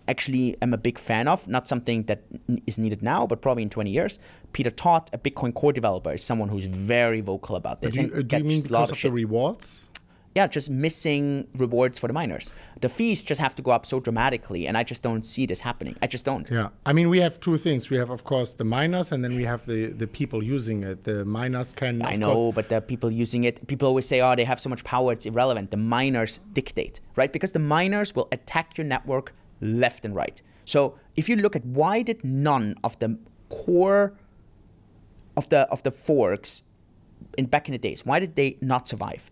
actually am a big fan of, not something that is needed now, but probably in 20 years. Peter Todd, a Bitcoin core developer, is someone who's very vocal about this. Do you mean because of the rewards? just missing rewards for the miners. The fees just have to go up so dramatically, and I just don't see this happening. I just don't. Yeah, I mean, we have two things. We have, of course, the miners, and then we have the people using it. The miners can, I know, but the people using it, people always say, oh, they have so much power, it's irrelevant. The miners dictate, right? Because the miners will attack your network left and right. So if you look at why did none of the core of the forks back in the days, why did they not survive?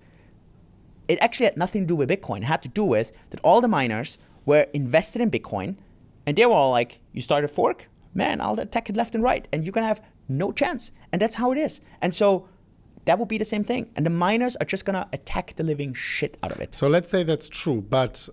It actually had nothing to do with Bitcoin. It had to do with that all the miners were invested in Bitcoin, and they were all like, you start a fork? Man, I'll attack it left and right, and you're going to have no chance. And that's how it is. And so that would be the same thing. And the miners are just going to attack the living shit out of it. So let's say that's true, but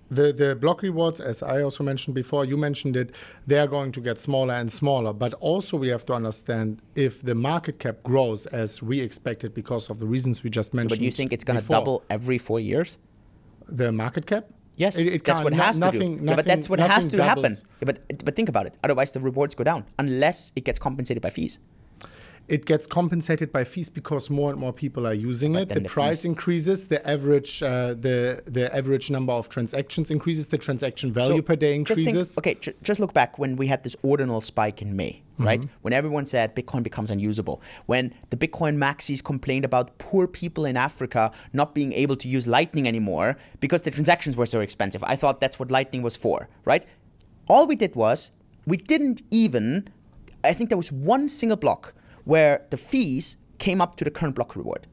the block rewards, as I also mentioned before, you mentioned it, they are going to get smaller and smaller. But also we have to understand if the market cap grows as we expected because of the reasons we just mentioned. But you think it's going to double every 4 years? The market cap? Yes, that's what has to do. But that's what has to happen. Yeah, but think about it. Otherwise, the rewards go down unless it gets compensated by fees. It gets compensated by fees because more and more people are using it. The price increases, the average number of transactions increases, the transaction value per day increases. Just look back when we had this ordinal spike in May, right? When everyone said Bitcoin becomes unusable. When the Bitcoin maxis complained about poor people in Africa not being able to use Lightning anymore because the transactions were so expensive. I thought that's what Lightning was for, right? All we did was, we didn't even, I think there was one single block where the fees came up to the current block reward.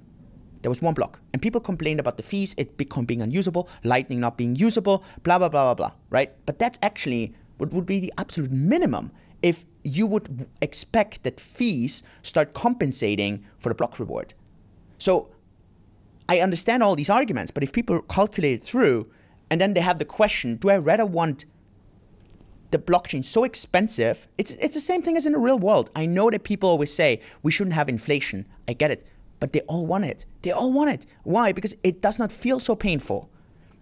There was one block. And people complained about the fees, Bitcoin being unusable, Lightning not being usable, blah, blah, blah, blah, blah, right? But that's actually what would be the absolute minimum if you would expect that fees start compensating for the block reward. So I understand all these arguments, but if people calculate it through, and then they have the question, do I rather want the blockchain so expensive? It's the same thing as in the real world. I know that people always say we shouldn't have inflation. I get it, but they all want it. They all want it. Why? Because it does not feel so painful.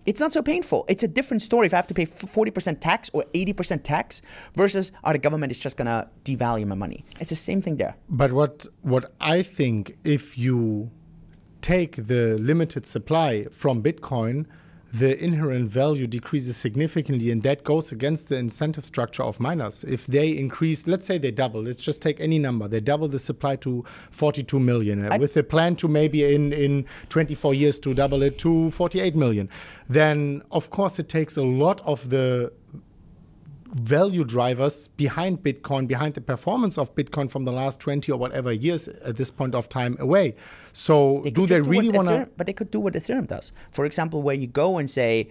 It's not so painful. It's a different story if I have to pay 40% tax or 80% tax versus, the government is just gonna devalue my money. It's the same thing there. But what I think, if you take the limited supply from Bitcoin, the inherent value decreases significantly, and that goes against the incentive structure of miners. If they increase, let's say they double, let's just take any number, they double the supply to 42 million, with a plan to maybe in 24 years to double it to 48 million, then of course it takes a lot of the value drivers behind Bitcoin, behind the performance of Bitcoin from the last 20 or whatever years at this point of time away. So do they really want to? But they could do what Ethereum does. For example, where you go and say,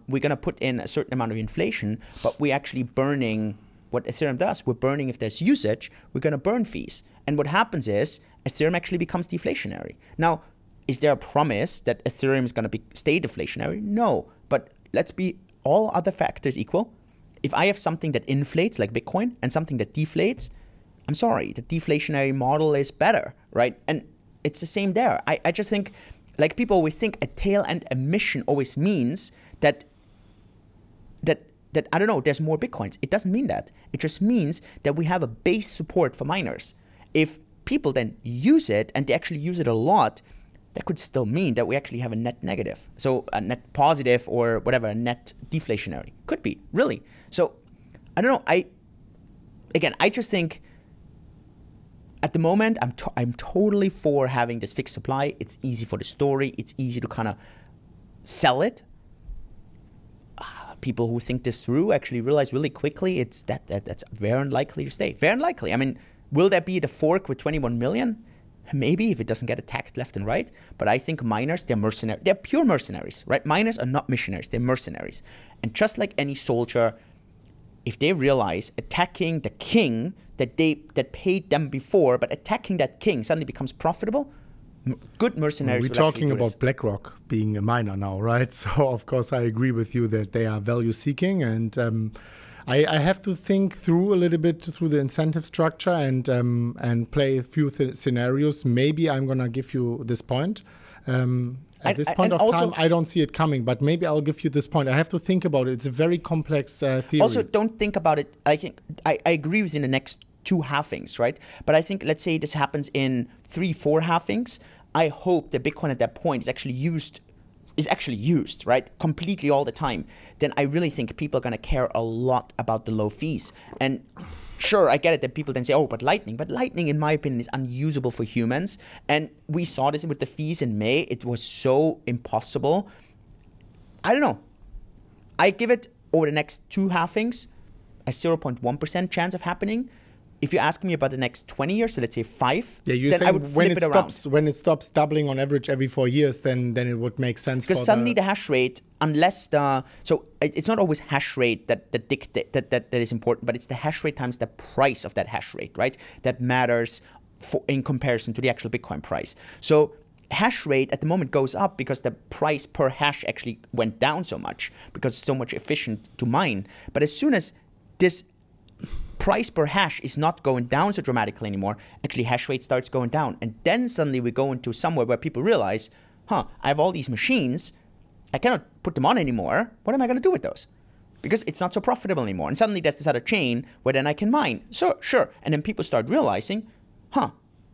we're going to put in a certain amount of inflation, but we're actually burning what Ethereum does. We're burning, if there's usage, we're going to burn fees. And what happens is Ethereum actually becomes deflationary. Now, is there a promise that Ethereum is going to stay deflationary? No. But let's be all other factors equal. If I have something that inflates like Bitcoin and something that deflates, I'm sorry, the deflationary model is better, right? And it's the same there. I just think, like people always think a tail end emission always means that I don't know, there's more Bitcoins. It doesn't mean that. It just means that we have a base support for miners. If people then use it and they actually use it a lot, that could still mean that we actually have a net negative. So a net positive or whatever, a net deflationary. Could be, really. So I don't know. I just think at the moment, I'm totally for having this fixed supply. It's easy for the story. It's easy to kind of sell it. People who think this through actually realize really quickly that's very unlikely to stay. Very unlikely. I mean, will there be the fork with 21 million? Maybe, if it doesn't get attacked left and right. But I think miners, they're mercenaries. They're pure mercenaries, right? Miners are not missionaries. They're mercenaries. And just like any soldier, if they realize attacking the king that paid them before, but attacking that king suddenly becomes profitable, good mercenaries. We're talking about BlackRock being a miner now, right? So of course I agree with you that they are value seeking, and I have to think through a little bit through the incentive structure and play a few scenarios. Maybe I'm gonna give you this point. At this point of time, I don't see it coming, but maybe I'll give you this point. I have to think about it. It's a very complex theory. Also, don't think about it. I think I agree with in the next 2 halvings, right? But I think, let's say this happens in 3-4 halvings. I hope that Bitcoin at that point is actually used is actually used, right, completely all the time, then I really think people are going to care a lot about the low fees. And sure, I get it that people then say, oh, but Lightning, in my opinion, is unusable for humans. And we saw this with the fees in May. It was so impossible. I don't know. I give it over the next 2 halvings a 0.1% chance of happening. If you ask me about the next 20 years, so let's say 5, then I would flip it around. When it stops doubling on average every 4 years, then it would make sense. Because suddenly the hash rate, unless so it's not always hash rate that is important, but it's the hash rate times the price of that hash rate, right? That matters in comparison to the actual Bitcoin price. So hash rate at the moment goes up because the price per hash actually went down so much because it's so much efficient to mine. But as soon as this price per hash is not going down so dramatically anymore, actually hash rate starts going down. And then suddenly we go into somewhere where people realize, I have all these machines, I cannot put them on anymore. What am I going to do with those? Because it's not so profitable anymore. And suddenly there's this other chain where then I can mine. So sure. And then people start realizing,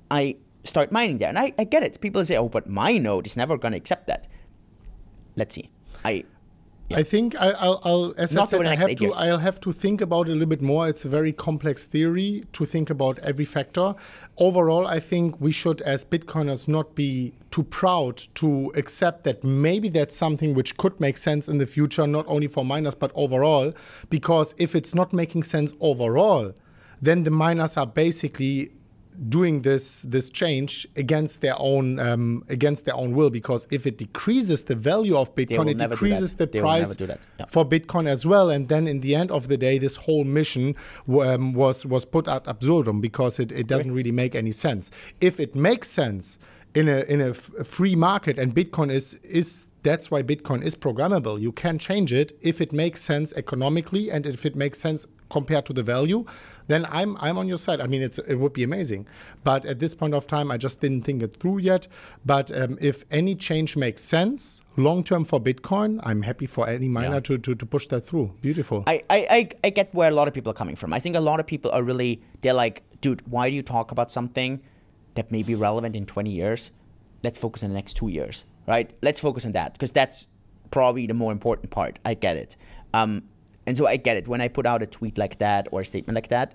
I start mining there. And I get it. People say, oh, but my node is never going to accept that. Let's see. I think I'll have to think about it a little bit more. It's a very complex theory to think about every factor. Overall, I think we should, as Bitcoiners, not be too proud to accept that maybe that's something which could make sense in the future, not only for miners, but overall. Because if it's not making sense overall, then the miners are basically doing this change against their own will, because if it decreases the value of Bitcoin, it decreases the price for Bitcoin as well. And then in the end of the day, this whole mission was put ad absurdum because it doesn't really make any sense. If it makes sense in a free market, and Bitcoin is that's why Bitcoin is programmable. You can change it if it makes sense economically and if it makes sense compared to the value, then I'm on your side. I mean, it would be amazing. But at this point of time, I just didn't think it through yet. But if any change makes sense long-term for Bitcoin, I'm happy for any miner to push that through. Beautiful. I get where a lot of people are coming from. I think a lot of people are really, they're like, dude, why do you talk about something that may be relevant in 20 years? Let's focus on the next 2 years, right? Let's focus on that because that's probably the more important part. I get it. And so I get it. When I put out a tweet like that or a statement like that,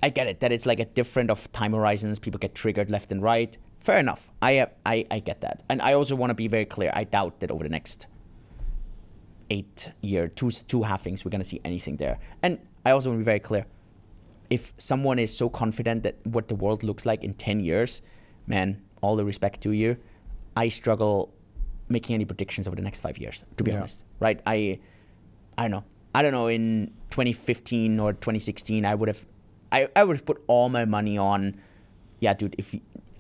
I get it, that it's like a different of time horizons. People get triggered left and right. Fair enough. I get that. And I also want to be very clear. I doubt that over the next 8 years, two halvings, we're going to see anything there. And I also want to be very clear. If someone is so confident that what the world looks like in 10 years, man, all the respect to you. I struggle making any predictions over the next 5 years, to be honest, right? I don't know. I don't know, in 2015 or 2016, I would have put all my money on, dude,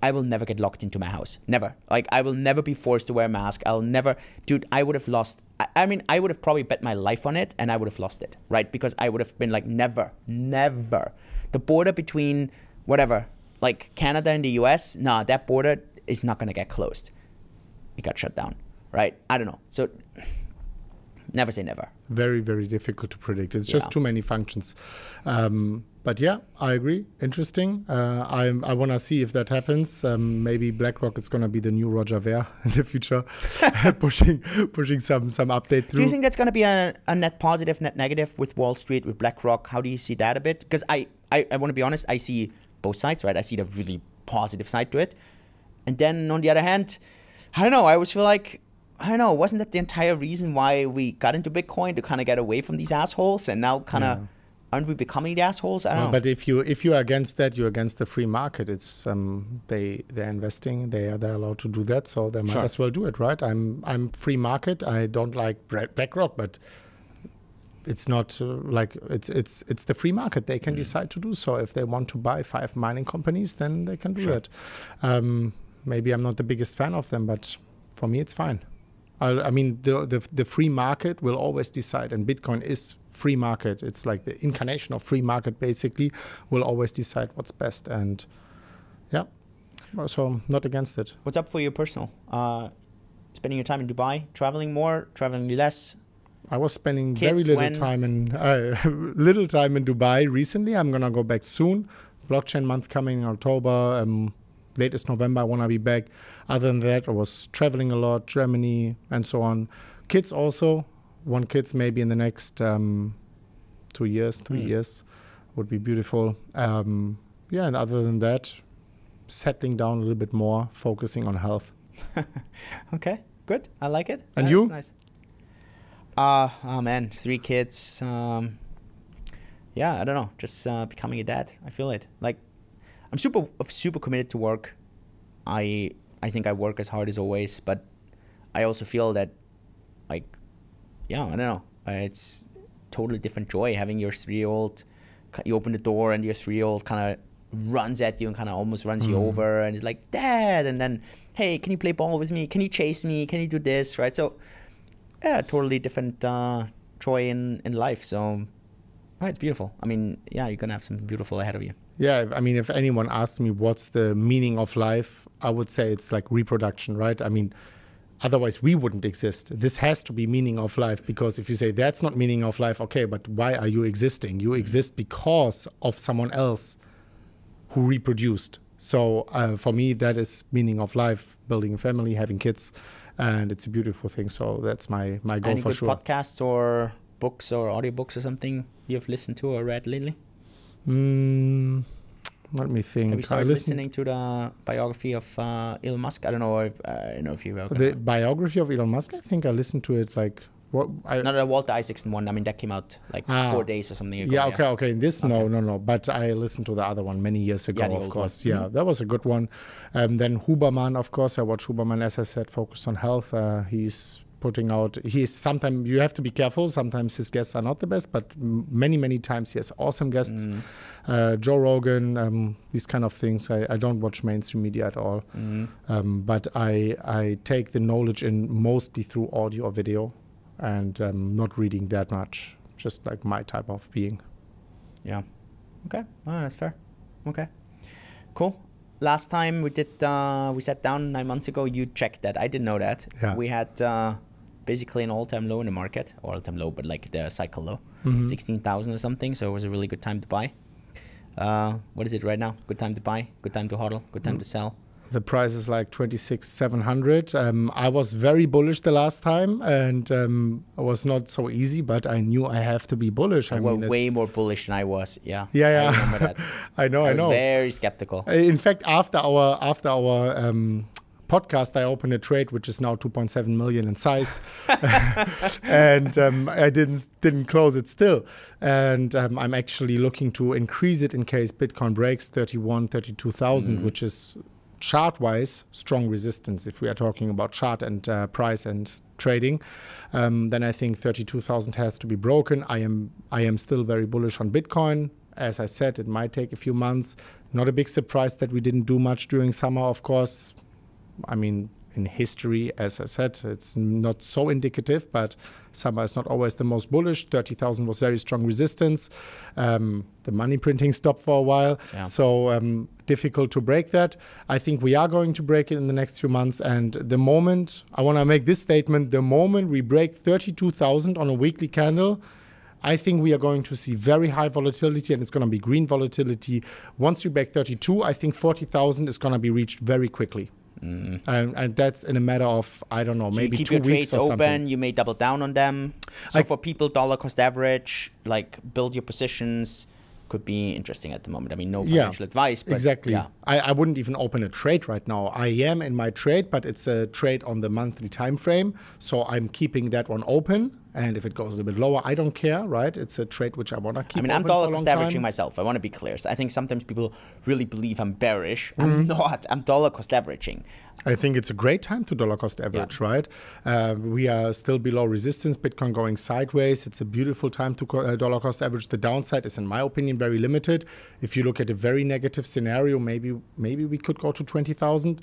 I will never get locked into my house. Never. Like, I will never be forced to wear a mask. I'll never, dude, I would have lost, I mean, I would have probably bet my life on it and I would have lost it, right? Because I would have been like, never. The border between whatever, like Canada and the US, that border is not going to get closed. It got shut down, right? I don't know. So never say never. Very, very difficult to predict. It's just too many functions. But yeah, I agree. Interesting. I want to see if that happens. Maybe BlackRock is going to be the new Roger Ver in the future, pushing some update through. Do you think that's going to be a net positive, net negative with Wall Street, with BlackRock? How do you see that a bit? Because I want to be honest, I see both sides, right? I see the really positive side to it. And then on the other hand, I don't know, I always feel like, wasn't that the entire reason why we got into Bitcoin, to kind of get away from these assholes? And now kind of, aren't we becoming the assholes? I don't know. But if you're against that, you're against the free market. It's they're investing, they're allowed to do that, so they might as well do it, right? I'm free market. I don't like BlackRock, but it's not like it's the free market. They can decide to do so. If they want to buy 5 mining companies, then they can do that. Maybe I'm not the biggest fan of them, but for me, it's fine. I mean, the free market will always decide, and Bitcoin is free market. It's like the incarnation of free market, basically, will always decide what's best. And so I'm not against it. What's up for you personal? Spending your time in Dubai, traveling more, traveling less? I was spending very little time in Dubai recently. I'm gonna go back soon. Blockchain month coming in October. latest November, I want to be back. Other than that, I was traveling a lot, Germany and so on. Kids also. One kids maybe in the next 2 years, 3 years would be beautiful. And other than that, settling down a little bit more, focusing on health. Okay, good. I like it. And you? That's nice. Oh man, 3 kids. I don't know. Just becoming a dad. I feel it. Like, I'm super committed to work. I think I work as hard as always, but I also feel that, like, I don't know. It's totally different joy having your 3-year-old. You open the door and your 3-year-old kind of runs at you and kind of almost runs you over, and it's like, Dad, and then, hey, can you play ball with me? Can you chase me? Can you do this? Right? So, yeah, totally different joy in life. So, it's beautiful. I mean, you're gonna have something beautiful ahead of you. Yeah, I mean, if anyone asks me what's the meaning of life, I would say it's like reproduction, right? I mean, otherwise we wouldn't exist. This has to be meaning of life, because if you say that's not meaning of life, okay, but why are you existing? You exist because of someone else who reproduced. So for me, that is meaning of life, building a family, having kids, and it's a beautiful thing. So that's my goal for sure. Any good podcasts or books or audiobooks or something you've listened to or read lately? Let me think. Have you started listening to the biography of Elon Musk? I don't know if you ever... The biography of Elon Musk, I think I listened to it like... Not the Walter Isaacson one. I mean, that came out like 4 days or something ago. Yeah, okay. No. But I listened to the other one many years ago, of course. Yeah, that was a good one. Then Huberman, of course. I watched Huberman, as I said, focused on health. He's putting out... sometimes you have to be careful. Sometimes his guests are not the best, but many times he has awesome guests. Joe Rogan, these kind of things. I don't watch mainstream media at all. But I take the knowledge in mostly through audio or video, and not reading that much. Just like my type of being. Yeah. Okay. That's fair. Okay. Cool. Last time we sat down 9 months ago, you checked that. I didn't know that. Yeah. We had basically an all-time low in the market, or all-time low, but like the cycle low, 16,000 or something. So it was a really good time to buy. What is it right now? Good time to buy, good time to hodl, good time to sell. The price is like 26,700. I was very bullish the last time, and it was not so easy, but I knew I have to be bullish. I mean, way more bullish than I was. Yeah. Yeah. I remember that. I know. I was very skeptical. In fact, after our podcast, I opened a trade which is now 2.7 million in size, and I didn't close it still. And I'm actually looking to increase it in case Bitcoin breaks 32,000, which is chart-wise strong resistance. If we are talking about chart and price and trading, then I think 32,000 has to be broken. I am still very bullish on Bitcoin. As I said, it might take a few months. Not a big surprise that we didn't do much during summer, of course. I mean, in history, as I said, it's not so indicative, but summer is not always the most bullish. 30,000 was very strong resistance. The money printing stopped for a while, so difficult to break that. I think we are going to break it in the next few months, and the moment, I want to make this statement, the moment we break 32,000 on a weekly candle, I think we are going to see very high volatility, and it's going to be green volatility. Once we break 32, I think 40,000 is going to be reached very quickly. And that's in a matter of, I don't know, maybe 2 weeks or something. You keep your trades open, you may double down on them. So for people, dollar cost average, like build your positions, could be interesting at the moment. I mean, no financial advice, but exactly. Yeah. I wouldn't even open a trade right now. I am in my trade, but it's a trade on the monthly time frame. So I'm keeping that one open. And if it goes a little bit lower, I don't care, right? It's a trade which I want to keep. I mean, I'm dollar cost averaging myself. I want to be clear. So I think sometimes people really believe I'm bearish. I'm not. I'm dollar cost averaging. I think it's a great time to dollar cost average, right? We are still below resistance. Bitcoin going sideways. It's a beautiful time to dollar cost average. The downside is, in my opinion, very limited. If you look at a very negative scenario, maybe we could go to 20,000.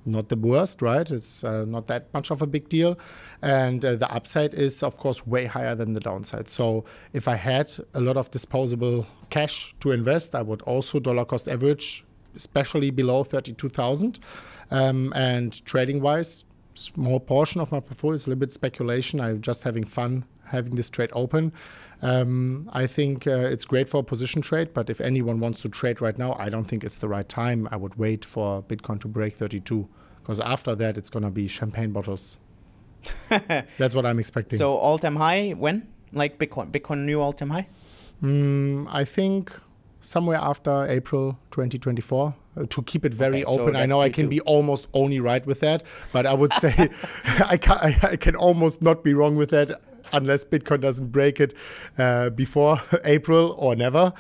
Not the worst, right? It's not that much of a big deal. And the upside is, of course, way higher than the downside. So if I had a lot of disposable cash to invest, I would also dollar cost average, especially below 32,000. And trading-wise, small portion of my portfolio is a little bit speculation. I'm just having fun having this trade open. I think it's great for a position trade, but if anyone wants to trade right now, I don't think it's the right time. I would wait for Bitcoin to break 32, because after that, it's going to be champagne bottles. That's what I'm expecting. So all-time high when? Like Bitcoin new all-time high? I think somewhere after April 2024, to keep it very open. So I know Q2. I can be almost only right with that, but I would say I can almost not be wrong with that unless Bitcoin doesn't break it before April or never.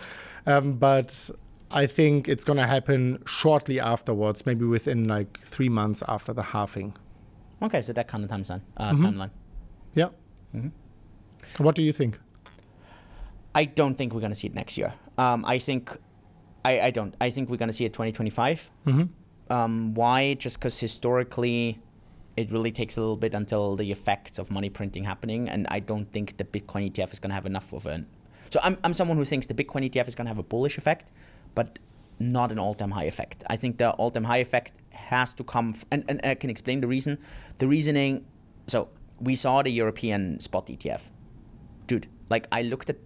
But I think it's going to happen shortly afterwards, maybe within like 3 months after the halving. Okay, so that kind of timeline. Yeah. What do you think? I don't think we're going to see it next year. I think I don't. I think we're going to see it 2025. Why? Just because historically, it really takes a little bit until the effects of money printing happening, and I don't think the Bitcoin ETF is going to have enough of it. So I'm someone who thinks the Bitcoin ETF is going to have a bullish effect, but not an all-time high effect. I think the all-time high effect has to come, and I can explain the reason. The reasoning. So we saw the European spot ETF, dude. Like I looked at,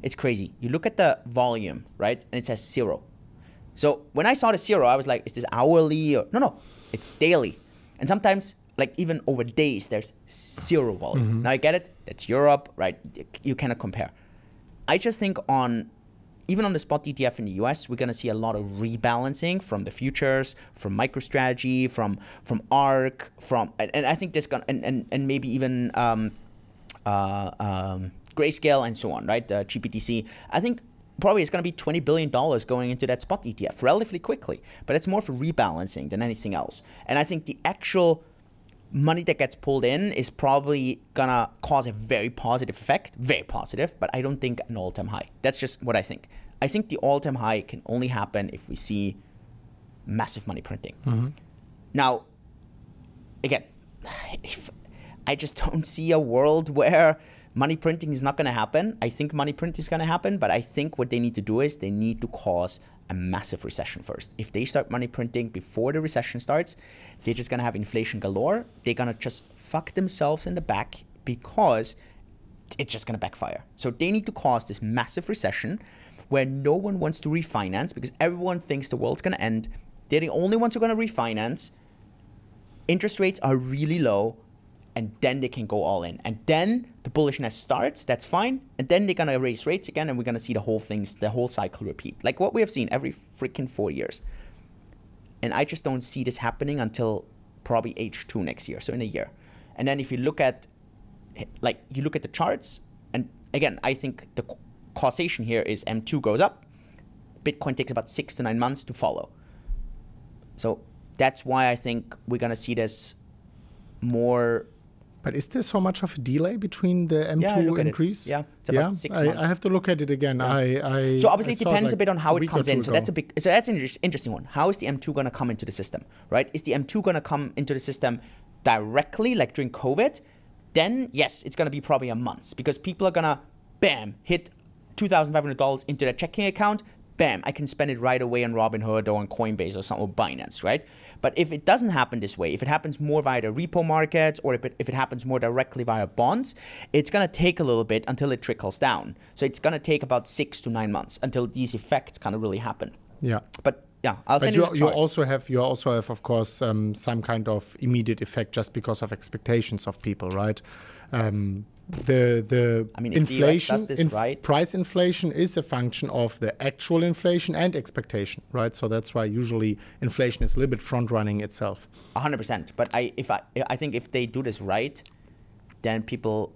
it's crazy. You look at the volume, right? And it says 0. So when I saw the 0, I was like, is this hourly? Or no, it's daily. And sometimes, like even over days, there's 0 volume. Now I get it. That's Europe, right? You cannot compare. I just think even on the spot ETF in the US, we're going to see a lot of rebalancing from the futures, from MicroStrategy, from ARK, and I think this and maybe even Grayscale and so on, right? GPTC. I think probably it's going to be $20 billion going into that spot ETF relatively quickly, but it's more for rebalancing than anything else. And I think the actual money that gets pulled in is probably going to cause a very positive effect, very positive, but I don't think an all-time high. That's just what I think. I think the all-time high can only happen if we see massive money printing. Now, again, I just don't see a world where money printing is not going to happen. I think money printing is going to happen, but I think what they need to do is they need to cause a massive recession first. If they start money printing before the recession starts, they're just going to have inflation galore. They're going to just fuck themselves in the back because it's just going to backfire. So they need to cause this massive recession where no one wants to refinance because everyone thinks the world's going to end. They're the only ones who are going to refinance. Interest rates are really low. And then they can go all in. And then the bullishness starts, that's fine. And then they're going to raise rates again, and we're going to see the whole cycle repeat. Like what we have seen every freaking 4 years. And I just don't see this happening until probably H2 next year, so in a year. And then if you look at, the charts, and again, I think the causation here is M2 goes up, Bitcoin takes about 6 to 9 months to follow. So that's why I think we're going to see this more. But is there so much of a delay between the M2 increase? Yeah, it's about 6 months. I have to look at it again. Yeah. So obviously it depends a bit on how it comes in. So that's an interesting one. How is the M2 going to come into the system, right? Is the M2 going to come into the system directly, like during COVID? Then yes, it's going to be probably a month because people are going to, bam, hit $2,500 into their checking account. Bam, I can spend it right away on Robinhood or on Coinbase or something, or Binance, right? But if it doesn't happen this way, if it happens more via the repo markets or if it happens more directly via bonds, it's going to take a little bit until it trickles down. So it's going to take about 6 to 9 months until these effects kind of really happen. Yeah. But yeah, I'll send you a chart. You also have, of course, some kind of immediate effect just because of expectations of people, right? The inflation, price inflation is a function of the actual inflation and expectation, right? So that's why usually inflation is a little bit front running itself. 100%. But I think if they do this right, then people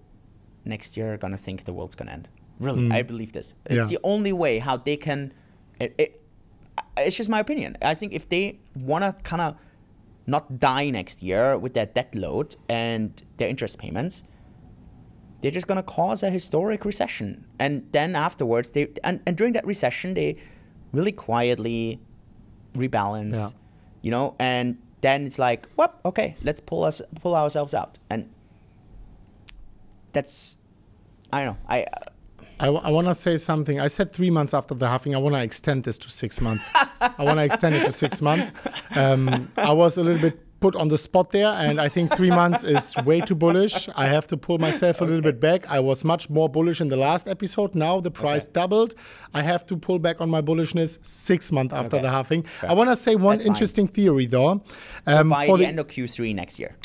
next year are gonna think the world's gonna end. Really, I believe this. It's the only way how they can. It's just my opinion. I think if they wanna kind of not die next year with their debt load and their interest payments, they're just going to cause a historic recession. And then afterwards, and during that recession, they really quietly rebalance, and then it's like, whoop, okay, let's pull ourselves out. And that's, I don't know. I want to say something. I said 3 months after the halving. I want to extend this to 6 months. I want to extend it to 6 months. I was a little bit put on the spot there, and I think 3 months is way too bullish. I have to pull myself a little bit back. I was much more bullish in the last episode. Now the price doubled. I have to pull back on my bullishness 6 months after the halving. Fair. I want to say one interesting theory, though. So by the end of Q3 next year?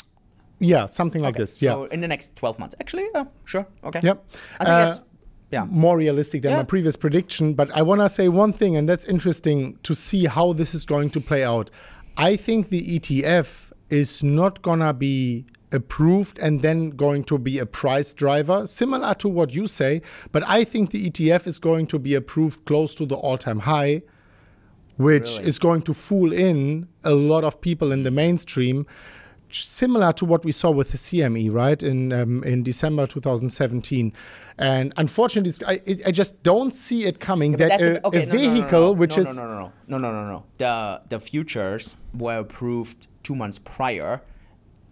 Yeah, something like this. Yeah. So in the next 12 months. Actually, sure. Okay. Yep. I think that's more realistic than my previous prediction. But I want to say one thing, and that's interesting to see how this is going to play out. I think the ETF is not going to be approved and then going to be a price driver, similar to what you say. But I think the ETF is going to be approved close to the all-time high, which is going to fool in a lot of people in the mainstream. Similar to what we saw with the CME, right, in December 2017. And unfortunately, I just don't see it coming. That a vehicle which is... No. The futures were approved 2 months prior.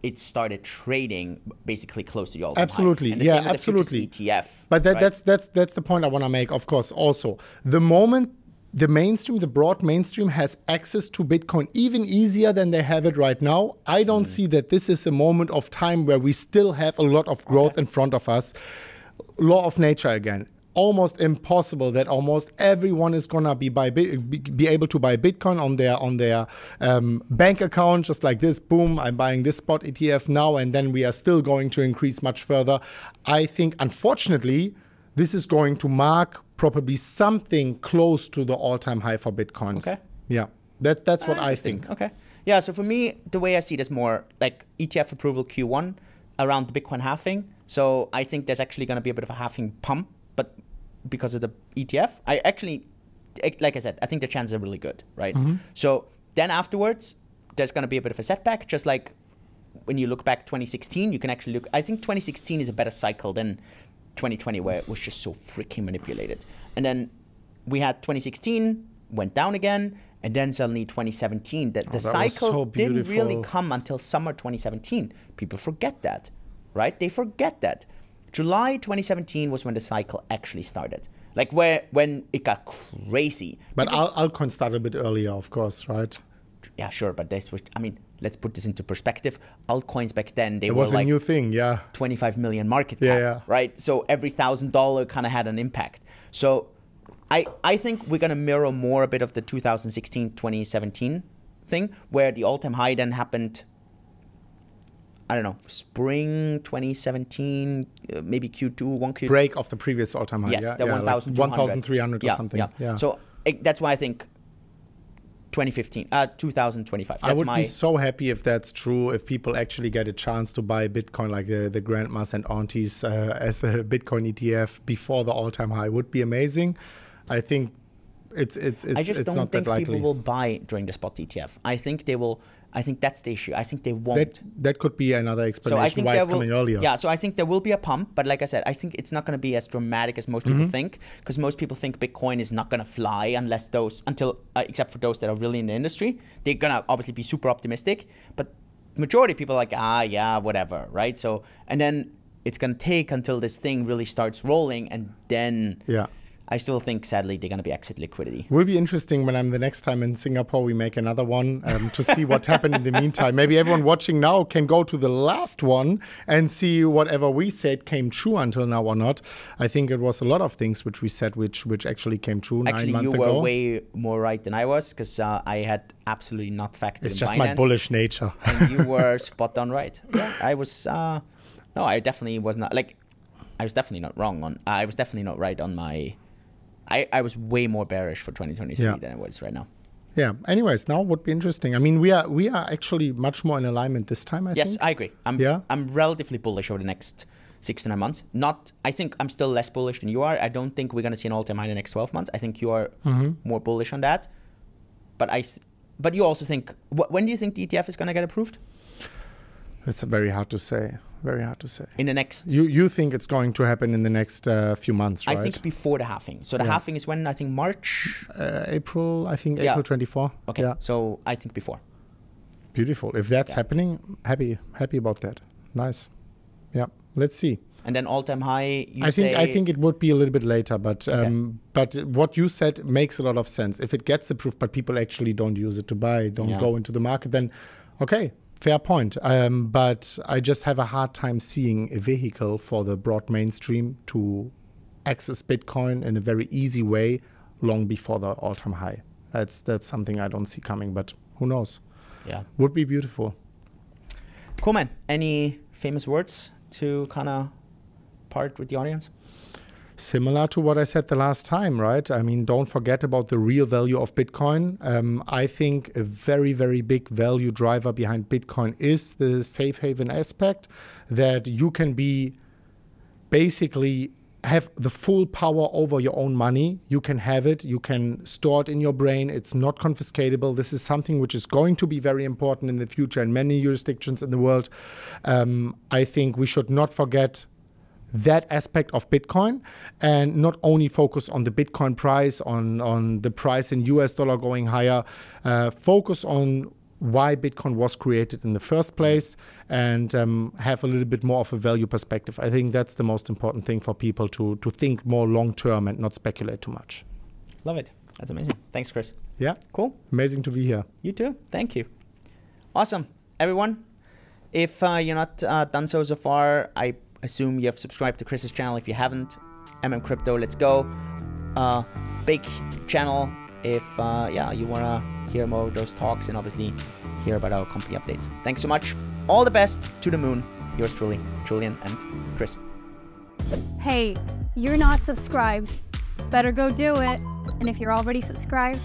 It started trading basically close to the all-time absolutely, high. yeah, absolutely. ETF, but that's the point I want to make, of course, also. The moment the mainstream, the broad mainstream, has access to Bitcoin even easier than they have it right now, I don't see that this is a moment of time where we still have a lot of growth in front of us. Law of nature again. Almost impossible that almost everyone is gonna be able to buy Bitcoin on their bank account, just like this. Boom, I'm buying this spot ETF now, and then we are still going to increase much further. I think, unfortunately, this is going to mark probably something close to the all-time high for Bitcoins. Okay. Yeah, that's what I think. Okay. Yeah, so for me, the way I see it is more like ETF approval Q1 around the Bitcoin halving. So I think there's actually going to be a bit of a halving pump, but because of the ETF, I actually, like I said, I think the chances are really good, right? So then afterwards, there's going to be a bit of a setback, just like when you look back 2016, you can actually look, I think 2016 is a better cycle than 2020, where it was just so freaking manipulated. And then we had 2016, went down again, and then suddenly 2017, the cycle didn't really come until summer 2017. People forget that, right? They forget that. July 2017 was when the cycle actually started, like when it got crazy. But altcoin started a bit earlier, of course, right? Yeah, sure, but this was, I mean, let's put this into perspective. Altcoins back then, it was a new thing, yeah. 25 million market cap, right? So every $1,000 kind of had an impact. So I think we're going to mirror more a bit of the 2016-2017 thing, where the all-time high then happened, I don't know, spring 2017, maybe Q2, Q2. Break of the previous all-time high. Yes, the 1,300 or something. Yeah. So that's why I think 2025. I would be so happy if that's true, if people actually get a chance to buy Bitcoin, like the grandmas and aunties as a Bitcoin ETF before the all-time high. Would be amazing. I think it's I just don't not think that likely. People will buy during the spot ETF. I think they will. I think that's the issue. I think they won't. That could be another explanation why it's coming earlier. Yeah, so I think there will be a pump, but like I said, I think it's not going to be as dramatic as most people think, because most people think Bitcoin is not going to fly except for those that are really in the industry. They're going to obviously be super optimistic, but majority of people are like, yeah, whatever, right? So, and then it's going to take until this thing really starts rolling, and then I still think, sadly, they're going to be exit liquidity. Will be interesting when I'm the next time in Singapore, we make another one to see what happened in the meantime. Maybe everyone watching now can go to the last one and see whatever we said came true until now or not. I think it was a lot of things which we said which actually came true 9 months ago. Actually, you were way more right than I was, because I had absolutely not factored in It's just Binance, my bullish nature. And you were spot on right. Yeah, I was, no, I definitely was not, like, I was definitely not wrong on, I was definitely not right on my, I was way more bearish for 2023 than I was right now. Yeah. Anyways, now would be interesting. I mean, we are actually much more in alignment this time, I think. Yes, I agree. I'm relatively bullish over the next 6 to 9 months. I think I'm still less bullish than you are. I don't think we're going to see an all-time high in the next 12 months. I think you are more bullish on that. But you also think, when do you think the ETF is going to get approved? It's very hard to say. Very hard to say. In the next... You think it's going to happen in the next few months, right? I think before the halving. So the halving is when? I think March? April, I think April 24. Okay, so I think before. Beautiful. If that's happening, happy about that. Nice. Yeah, let's see. And then all-time high, I think it would be a little bit later, but what you said makes a lot of sense. If it gets approved, but people actually don't use it to buy, don't go into the market, then okay. Fair point. But I just have a hard time seeing a vehicle for the broad mainstream to access Bitcoin in a very easy way long before the all-time high. That's something I don't see coming, but who knows? Yeah. Would be beautiful. Cool, man. Any famous words to kind of part with the audience? Similar to what I said the last time, right? I mean, don't forget about the real value of Bitcoin. I think a very, very big value driver behind Bitcoin is the safe haven aspect, that you can be basically have the full power over your own money. You can have it. You can store it in your brain. It's not confiscatable. This is something which is going to be very important in the future in many jurisdictions in the world. I think we should not forget that aspect of Bitcoin, and not only focus on the Bitcoin price, on the price in US dollar going higher, focus on why Bitcoin was created in the first place, and have a little bit more of a value perspective. I think that's the most important thing for people to think more long term and not speculate too much. Love it. That's amazing. Thanks, Chris. Yeah. Cool. Amazing to be here. You too. Thank you. Awesome. Everyone, if you're not done so far, I assume you have subscribed to Chris's channel. If you haven't, MMCrypto, let's go. Big channel if you want to hear more of those talks and obviously hear about our company updates. Thanks so much. All the best to the moon. Yours truly, Julian and Chris. Hey, you're not subscribed. Better go do it. And if you're already subscribed,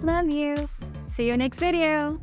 love you. See you next video.